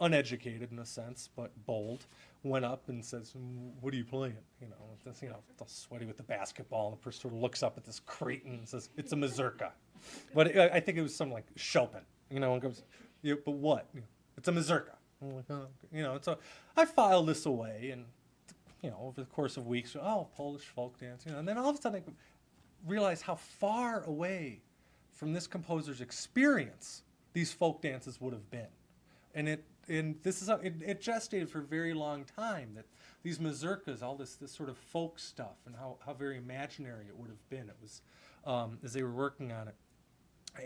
uneducated in a sense, but bold, went up and says, "What are you playing?" You know, this, you know, all sweaty with the basketball, and the person sort of looks up at this Creighton and says, "It's a mazurka." But I think it was something like Chopin, you know, and goes, "Yeah, but what?" You know, "It's a mazurka." I'm like, "Oh," you know, and so I filed this away, and you know, over the course of weeks, oh, Polish folk dance, you know, and then all of a sudden I realized how far away from this composer's experience these folk dances would have been, and it gestated for a very long time, that these mazurkas, all this sort of folk stuff, and how very imaginary it would have been. It was as they were working on it,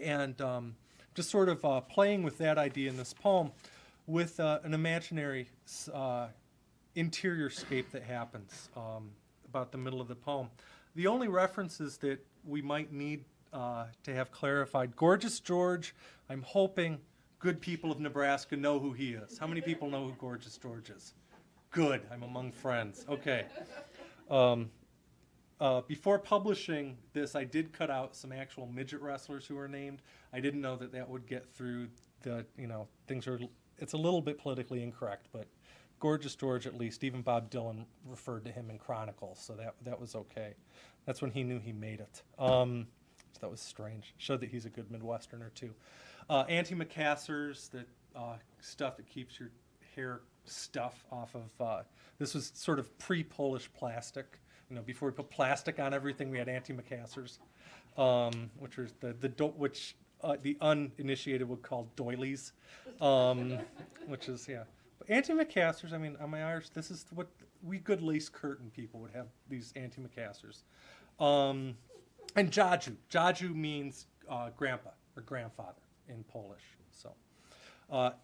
and just sort of playing with that idea in this poem, with an imaginary interior scape that happens about the middle of the poem. The only references that we might need to have clarified: Gorgeous George, I'm hoping good people of Nebraska know who he is. How many people know who Gorgeous George is? Good, I'm among friends. Okay. Before publishing this, I did cut out some actual midget wrestlers who were named. I didn't know that that would get through the, you know, it's a little bit politically incorrect, but Gorgeous George, at least, even Bob Dylan referred to him in Chronicles, so that was okay. That's when he knew he made it. So that was strange. Showed that he's a good Midwesterner, too. Antimacassars, that stuff that keeps your hair stuff off of, this was sort of pre-Polish plastic. You know, before we put plastic on everything, we had antimacassars, which was the uninitiated would call doilies, which is, yeah. But antimacassars, I mean, on my Irish, this is what we good lace curtain people would have, these antimacassars. And Jaju. Jaju means grandpa or grandfather in Polish. So,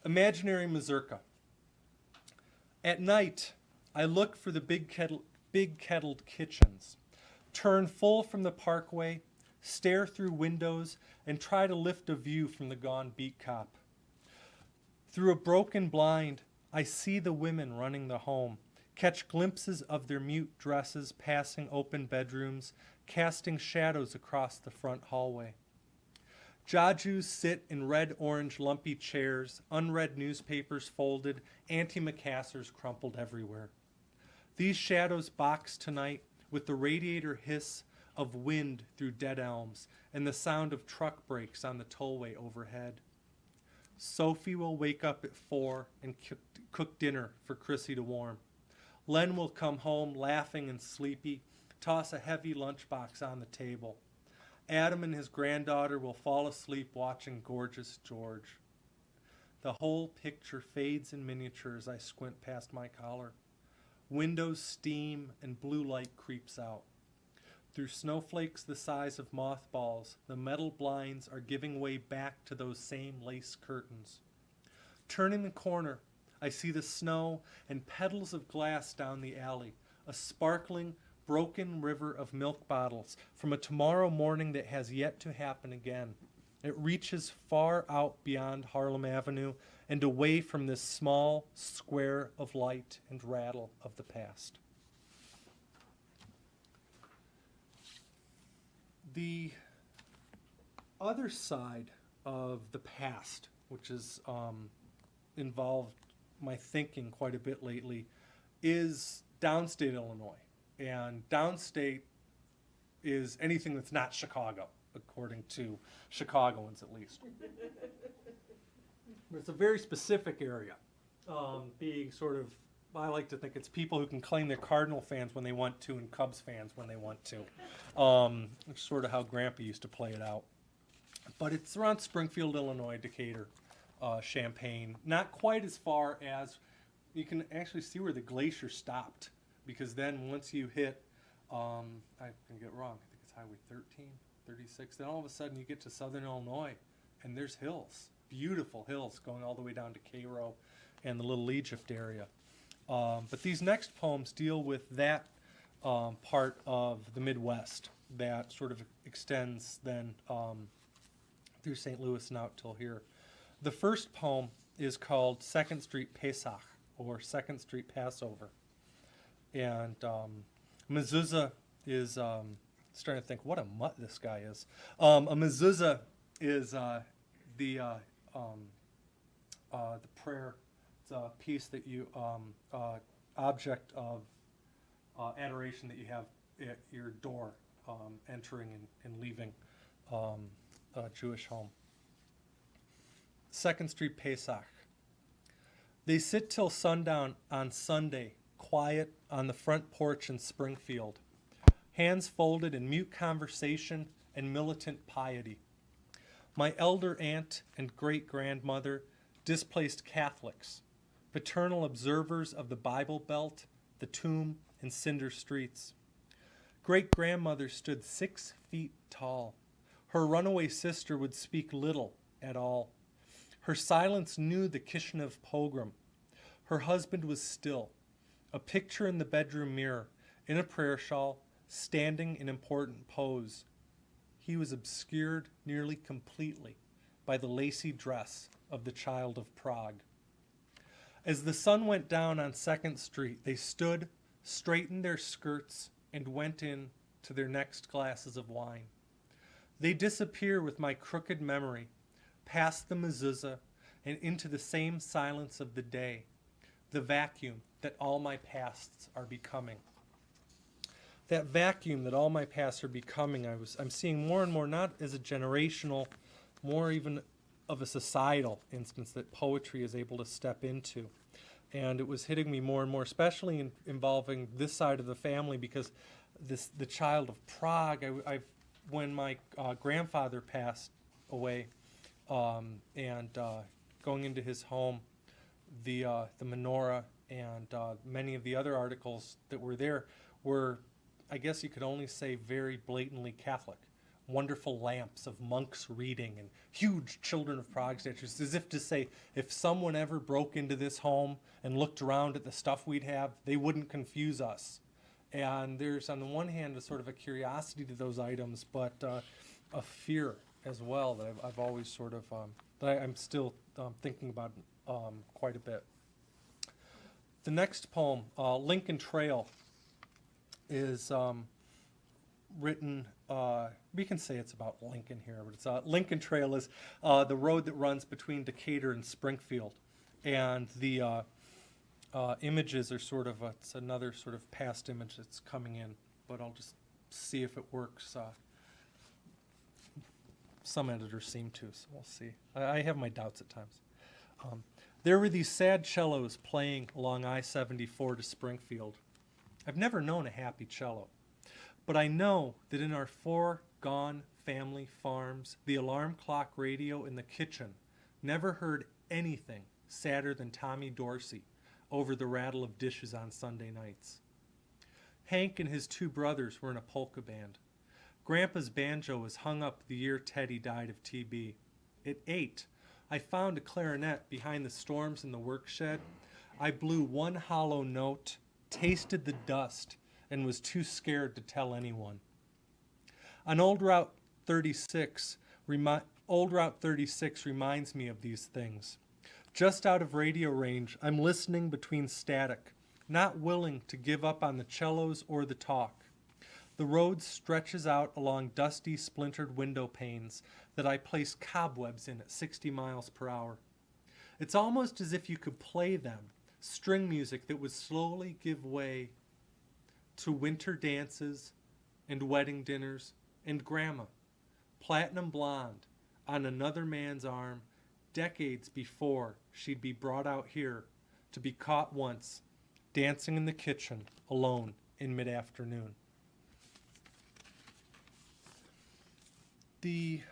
imaginary mazurka. At night, I look for the big kettled kitchens, turn full from the parkway, stare through windows, and try to lift a view from the gone beat cop. Through a broken blind, I see the women running the home, catch glimpses of their mute dresses passing open bedrooms, casting shadows across the front hallway. Jajus sit in red-orange lumpy chairs, unread newspapers folded, antimacassars crumpled everywhere. These shadows box tonight with the radiator hiss of wind through dead elms and the sound of truck brakes on the tollway overhead. Sophie will wake up at 4 and cook dinner for Chrissy to warm. Len will come home laughing and sleepy, toss a heavy lunchbox on the table. Adam and his granddaughter will fall asleep watching Gorgeous George. The whole picture fades in miniature as I squint past my collar. Windows steam and blue light creeps out. Through snowflakes the size of mothballs, the metal blinds are giving way back to those same lace curtains. Turning the corner, I see the snow and petals of glass down the alley, a sparkling, broken river of milk bottles from a tomorrow morning that has yet to happen again. It reaches far out beyond Harlem Avenue and away from this small square of light and rattle of the past. The other side of the past, which has involved my thinking quite a bit lately, is downstate Illinois. And downstate is anything that's not Chicago, according to Chicagoans at least. It's a very specific area, being sort of, I like to think it's people who can claim they're Cardinal fans when they want to and Cubs fans when they want to. It's sort of how Grandpa used to play it out. But it's around Springfield, Illinois, Decatur, Champaign. Not quite as far as, you can actually see where the glacier stopped. Because then once you hit, I can get wrong, I think it's Highway 13, 36, then all of a sudden you get to southern Illinois, and there's hills, beautiful hills going all the way down to Cairo and the Little Egypt area. But these next poems deal with that part of the Midwest that sort of extends then through St. Louis and out till here. The first poem is called 2nd Street Pesach, or 2nd Street Passover. And mezuzah is, starting to think what a mutt this guy is. A mezuzah is the prayer. It's a piece that you, object of adoration that you have at your door, entering and leaving a Jewish home. 2nd Street Pesach. They sit till sundown on Sunday, quiet on the front porch in Springfield, hands folded in mute conversation and militant piety. My elder aunt and great-grandmother, displaced Catholics, paternal observers of the Bible Belt, the tomb, and cinder streets. Great-grandmother stood 6 feet tall. Her runaway sister would speak little at all. Her silence knew the Kishinev pogrom. Her husband was still, a picture in the bedroom mirror, in a prayer shawl, standing in important pose. He was obscured nearly completely by the lacy dress of the child of Prague. As the sun went down on 2nd Street, they stood, straightened their skirts, and went in to their next glasses of wine. They disappear with my crooked memory, past the mezuzah, and into the same silence of the day, the vacuum that all my pasts are becoming. That vacuum that all my pasts are becoming, I'm seeing more and more, not as a generational, more even of a societal instance that poetry is able to step into. And it was hitting me more and more, especially involving this side of the family, because the child of Prague, when my grandfather passed away, and going into his home, the menorah and many of the other articles that were there were, I guess you could only say, very blatantly Catholic. Wonderful lamps of monks reading and huge Children of Prague statues, as if to say, if someone ever broke into this home and looked around at the stuff we'd have, they wouldn't confuse us. And there's, on the one hand, a sort of a curiosity to those items, but a fear as well that I've always sort of, that I'm still thinking about quite a bit. The next poem, Lincoln Trail, is written, we can say it's about Lincoln here, but it's Lincoln Trail is the road that runs between Decatur and Springfield. And the images are sort of, it's another sort of past image that's coming in, but I'll just see if it works. Some editors seem to, so we'll see. I have my doubts at times. There were these sad cellos playing along I-74 to Springfield. I've never known a happy cello, but I know that in our 4 gone family farms, the alarm clock radio in the kitchen never heard anything sadder than Tommy Dorsey over the rattle of dishes on Sunday nights. Hank and his 2 brothers were in a polka band. Grandpa's banjo was hung up the year Teddy died of TB. At 8, I found a clarinet behind the storms in the work shed. I blew one hollow note, tasted the dust, and was too scared to tell anyone. On Old Route 36 reminds me of these things. Just out of radio range, I'm listening between static, not willing to give up on the cellos or the talk. The road stretches out along dusty, splintered window panes that I place cobwebs in at 60 miles per hour. It's almost as if you could play them, string music that would slowly give way to winter dances and wedding dinners and grandma, platinum blonde, on another man's arm decades before she'd be brought out here to be caught once dancing in the kitchen alone in mid-afternoon. Move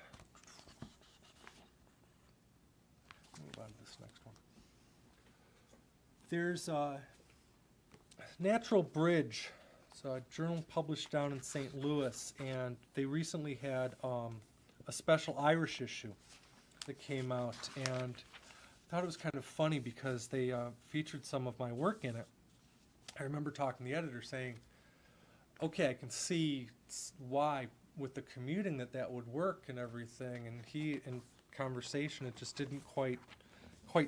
on to this next one. There's Natural Bridge. It's a journal published down in St. Louis, and they recently had a special Irish issue that came out, and I thought it was kind of funny because they featured some of my work in it. I remember talking to the editor saying, okay, I can see why with the commuting that would work and everything, and in conversation it just didn't quite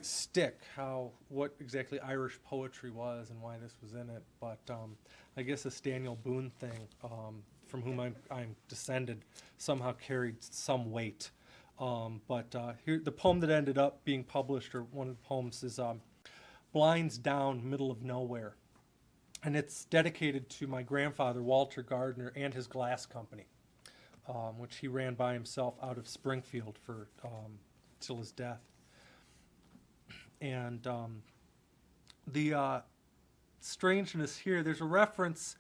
stick what exactly Irish poetry was and why this was in it. But I guess this Daniel Boone thing, from whom I'm descended, somehow carried some weight. But here, the poem that ended up being published, or one of the poems, is Blinds Down, Middle of Nowhere. And it's dedicated to my grandfather, Walter Gardiner, and his glass company, which he ran by himself out of Springfield for till his death. And the strangeness here, there's a reference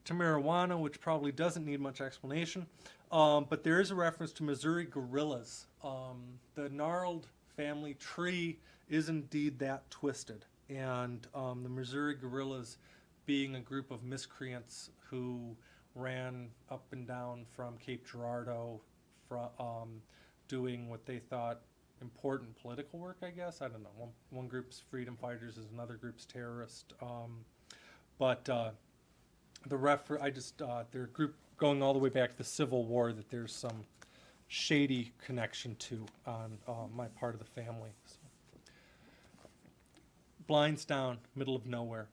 to marijuana, which probably doesn't need much explanation, but there is a reference to Missouri guerrillas. The gnarled family tree is indeed that twisted, and the Missouri guerrillas being a group of miscreants who ran up and down from Cape Girardeau, doing what they thought important political work, I guess. I don't know. One group's freedom fighters is another group's terrorist. But their group going all the way back to the Civil War that there's some shady connection to on my part of the family. So. Blinds down, middle of nowhere.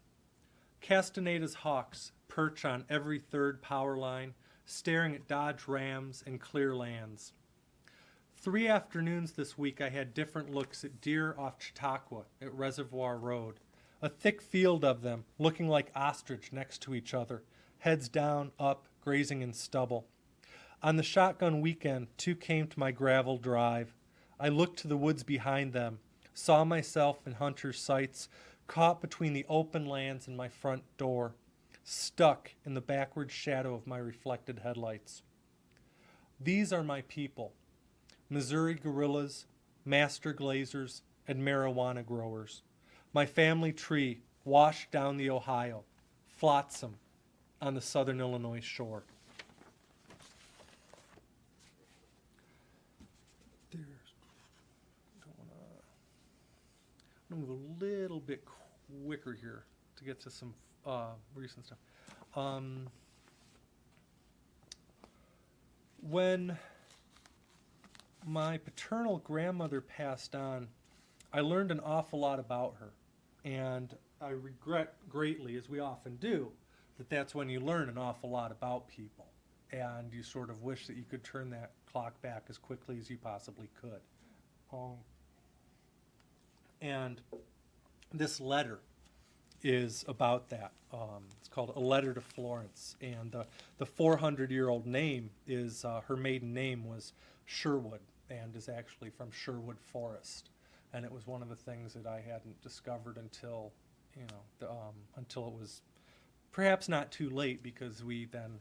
Castaneda's hawks perch on every third power line, staring at Dodge Rams and clear lands. 3 afternoons this week I had different looks at deer off Chautauqua at Reservoir Road. A thick field of them, looking like ostrich next to each other, heads down, up, grazing in stubble. On the shotgun weekend, 2 came to my gravel drive. I looked to the woods behind them, saw myself in hunter's sights, caught between the open lands and my front door, stuck in the backward shadow of my reflected headlights. These are my people, Missouri guerrillas, master glazers, and marijuana growers. My family tree washed down the Ohio, flotsam on the southern Illinois shore. I'm going to move a little bit quicker here to get to some recent stuff. When my paternal grandmother passed on, I learned an awful lot about her. And I regret greatly, as we often do, that that's when you learn an awful lot about people. And you sort of wish that you could turn that clock back as quickly as you possibly could. And this letter is about that. It's called A Letter to Florence. And the 400-year-old name is, her maiden name was Sherwood, and is actually from Sherwood Forest. And it was one of the things that I hadn't discovered until, until it was perhaps not too late, because we then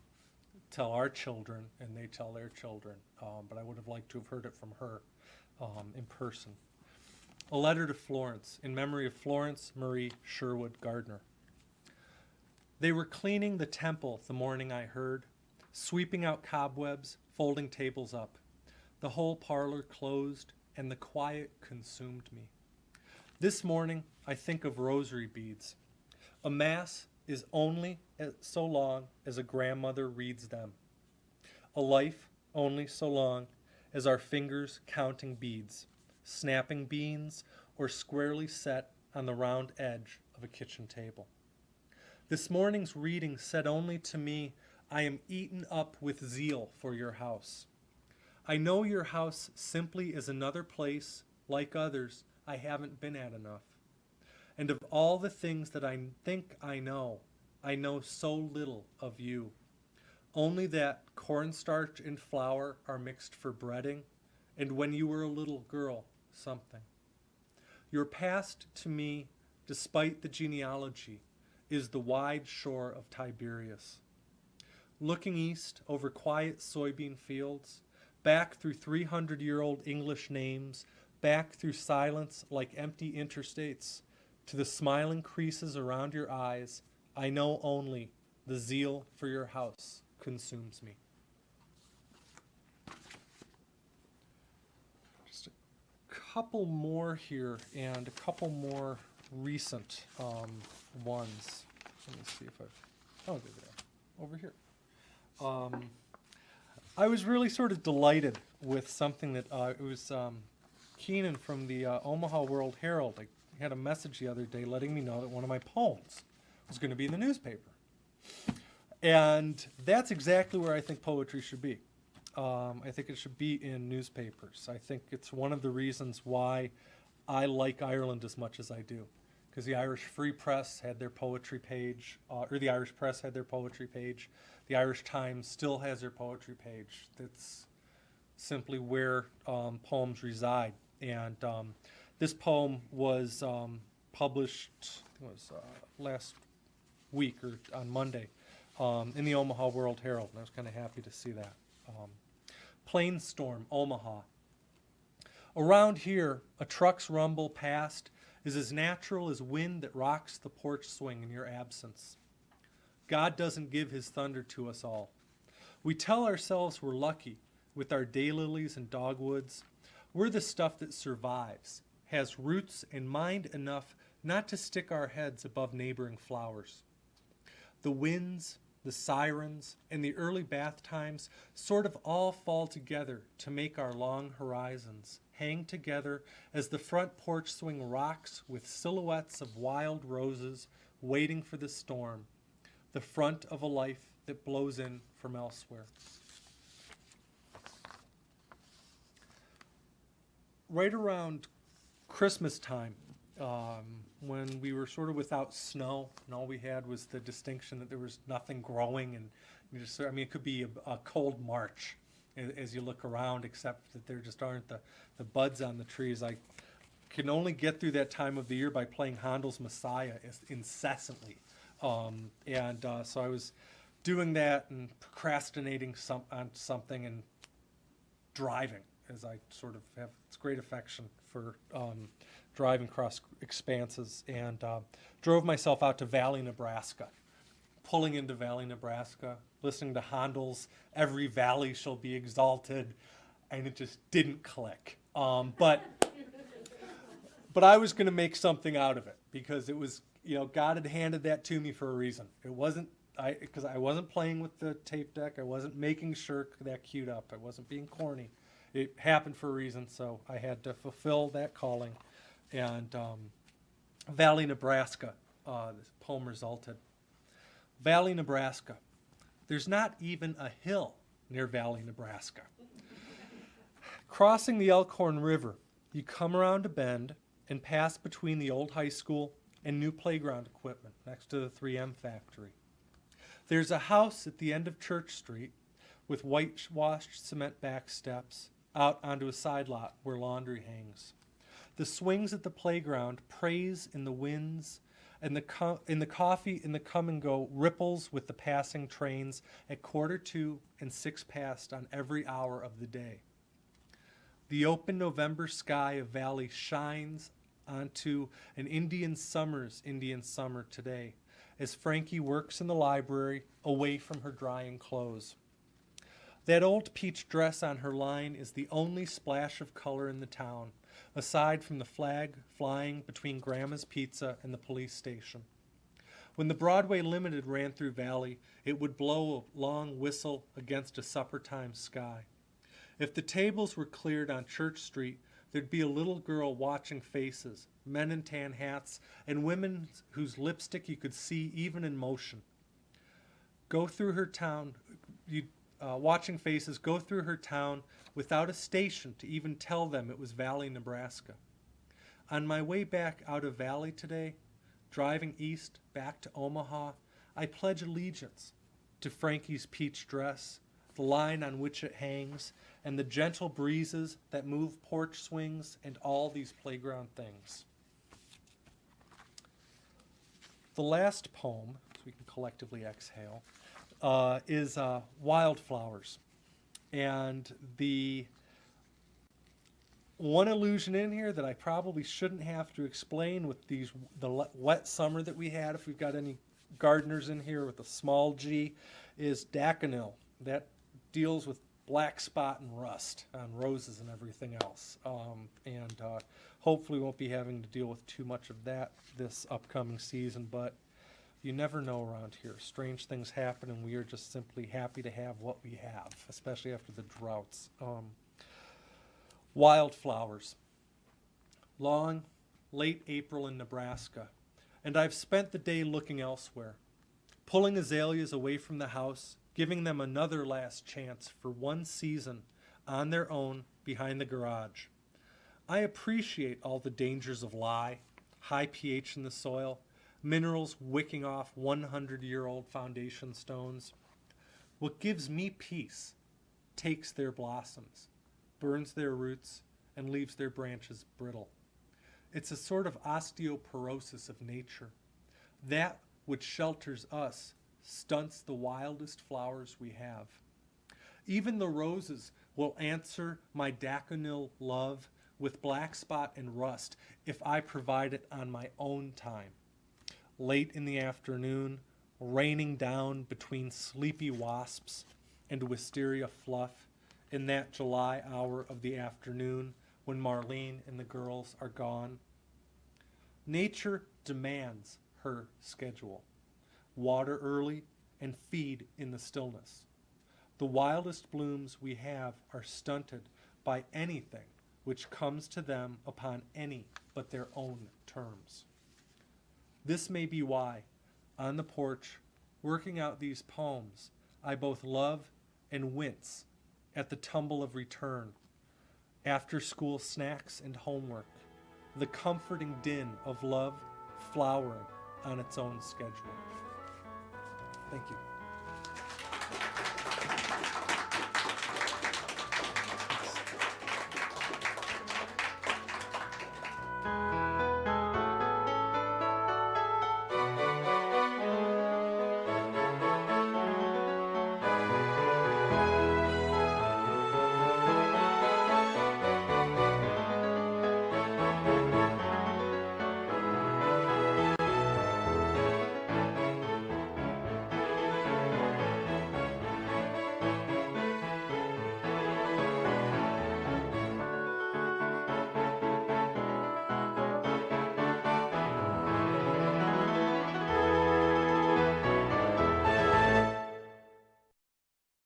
tell our children and they tell their children. But I would have liked to have heard it from her in person. A Letter to Florence, in memory of Florence Marie Sherwood Gardiner. They were cleaning the temple the morning I heard, sweeping out cobwebs, folding tables up. The whole parlor closed, and the quiet consumed me. This morning, I think of rosary beads. A mass is only so long as a grandmother reads them. A life only so long as our fingers counting beads, snapping beans, or squarely set on the round edge of a kitchen table. This morning's reading said only to me, I am eaten up with zeal for your house. I know your house simply is another place, like others, I haven't been at enough. And of all the things that I think I know so little of you. Only that cornstarch and flour are mixed for breading, and when you were a little girl, something. Your past to me, despite the genealogy, is the wide shore of Tiberias. Looking east over quiet soybean fields, back through 300-year-old English names, back through silence like empty interstates, to the smiling creases around your eyes, I know only the zeal for your house consumes me. Just a couple more here, and a couple more recent ones. Let me see if oh, there they are, over here. I was really sort of delighted with something that, it was Keenan from the Omaha World Herald. I had a message the other day letting me know that one of my poems was going to be in the newspaper. And that's exactly where I think poetry should be. I think it should be in newspapers. I think it's one of the reasons why I like Ireland as much as I do. Because the Irish Free Press had their poetry page, or the Irish Press had their poetry page. The Irish Times still has their poetry page. That's simply where poems reside. And this poem was published, I think it was last week or on Monday in the Omaha World Herald, and I was kind of happy to see that. Plainstorm, Omaha. Around here, a truck's rumble past is as natural as wind that rocks the porch swing in your absence. God doesn't give his thunder to us all. We tell ourselves we're lucky with our daylilies and dogwoods. We're the stuff that survives, has roots and mind enough not to stick our heads above neighboring flowers. The winds, the sirens, and the early bath times sort of all fall together to make our long horizons hang together as the front porch swing rocks with silhouettes of wild roses waiting for the storm, the front of a life that blows in from elsewhere. Right around Christmas time, when we were sort of without snow, and all we had was the distinction that there was nothing growing, and you just, I mean, it could be a cold March as you look around, except that there just aren't the buds on the trees. I can only get through that time of the year by playing Handel's Messiah incessantly. So I was doing that and procrastinating on something and driving, as I sort of have this great affection for driving across expanses, and drove myself out to Valley, Nebraska. Pulling into Valley, Nebraska, listening to Handel's Every Valley Shall Be Exalted, and it just didn't click. But I was going to make something out of it, because it was, God had handed that to me for a reason. It wasn't, because I wasn't playing with the tape deck, I wasn't making sure that queued up, I wasn't being corny. It happened for a reason, so I had to fulfill that calling. And Valley, Nebraska, this poem resulted. Valley, Nebraska. There's not even a hill near Valley, Nebraska. Crossing the Elkhorn River, you come around a bend and pass between the old high school and new playground equipment next to the 3M factory. There's a house at the end of Church Street with whitewashed cement back steps out onto a side lot where laundry hangs. The swings at the playground praise in the winds, and the coffee in the come and go ripples with the passing trains at 1:45 and 6 past on every hour of the day. The open November sky of Valley shines onto an Indian summer today as Frankie works in the library away from her drying clothes. That old peach dress on her line is the only splash of color in the town, aside from the flag flying between Grandma's Pizza and the police station. When the Broadway Limited ran through Valley, it would blow a long whistle against a supper-time sky. If the tables were cleared on Church Street, there'd be a little girl watching faces, men in tan hats, and women whose lipstick you could see even in motion. Go through her town, watching faces go through her town without a station to even tell them it was Valley, Nebraska. On my way back out of Valley today, driving east back to Omaha, I pledge allegiance to Frankie's peach dress, the line on which it hangs, and the gentle breezes that move porch swings and all these playground things. The last poem, so we can collectively exhale, is Wildflowers. And the one illusion in here that I probably shouldn't have to explain with the wet summer that we had, if we've got any gardeners in here with a small G, is daconil. That deals with black spot and rust on roses and everything else. Hopefully won't be having to deal with too much of that this upcoming season, but you never know around here. Strange things happen, and we are just simply happy to have what we have, especially after the droughts. Wildflowers. Long, late April in Nebraska, and I've spent the day looking elsewhere, pulling azaleas away from the house, giving them another last chance for one season on their own behind the garage. I appreciate all the dangers of lye, high pH in the soil, minerals wicking off 100-year-old foundation stones. What gives me peace takes their blossoms, burns their roots, and leaves their branches brittle. It's a sort of osteoporosis of nature. That which shelters us stunts the wildest flowers we have. Even the roses will answer my daconil love with black spot and rust if I provide it on my own time. Late in the afternoon, raining down between sleepy wasps and wisteria fluff in that July hour of the afternoon when Marlene and the girls are gone. Nature demands her schedule. Water early and feed in the stillness. The wildest blooms we have are stunted by anything which comes to them upon any but their own terms. This may be why, on the porch, working out these poems, I both love and wince at the tumble of return, after-school snacks and homework, the comforting din of love flowering on its own schedule. Thank you.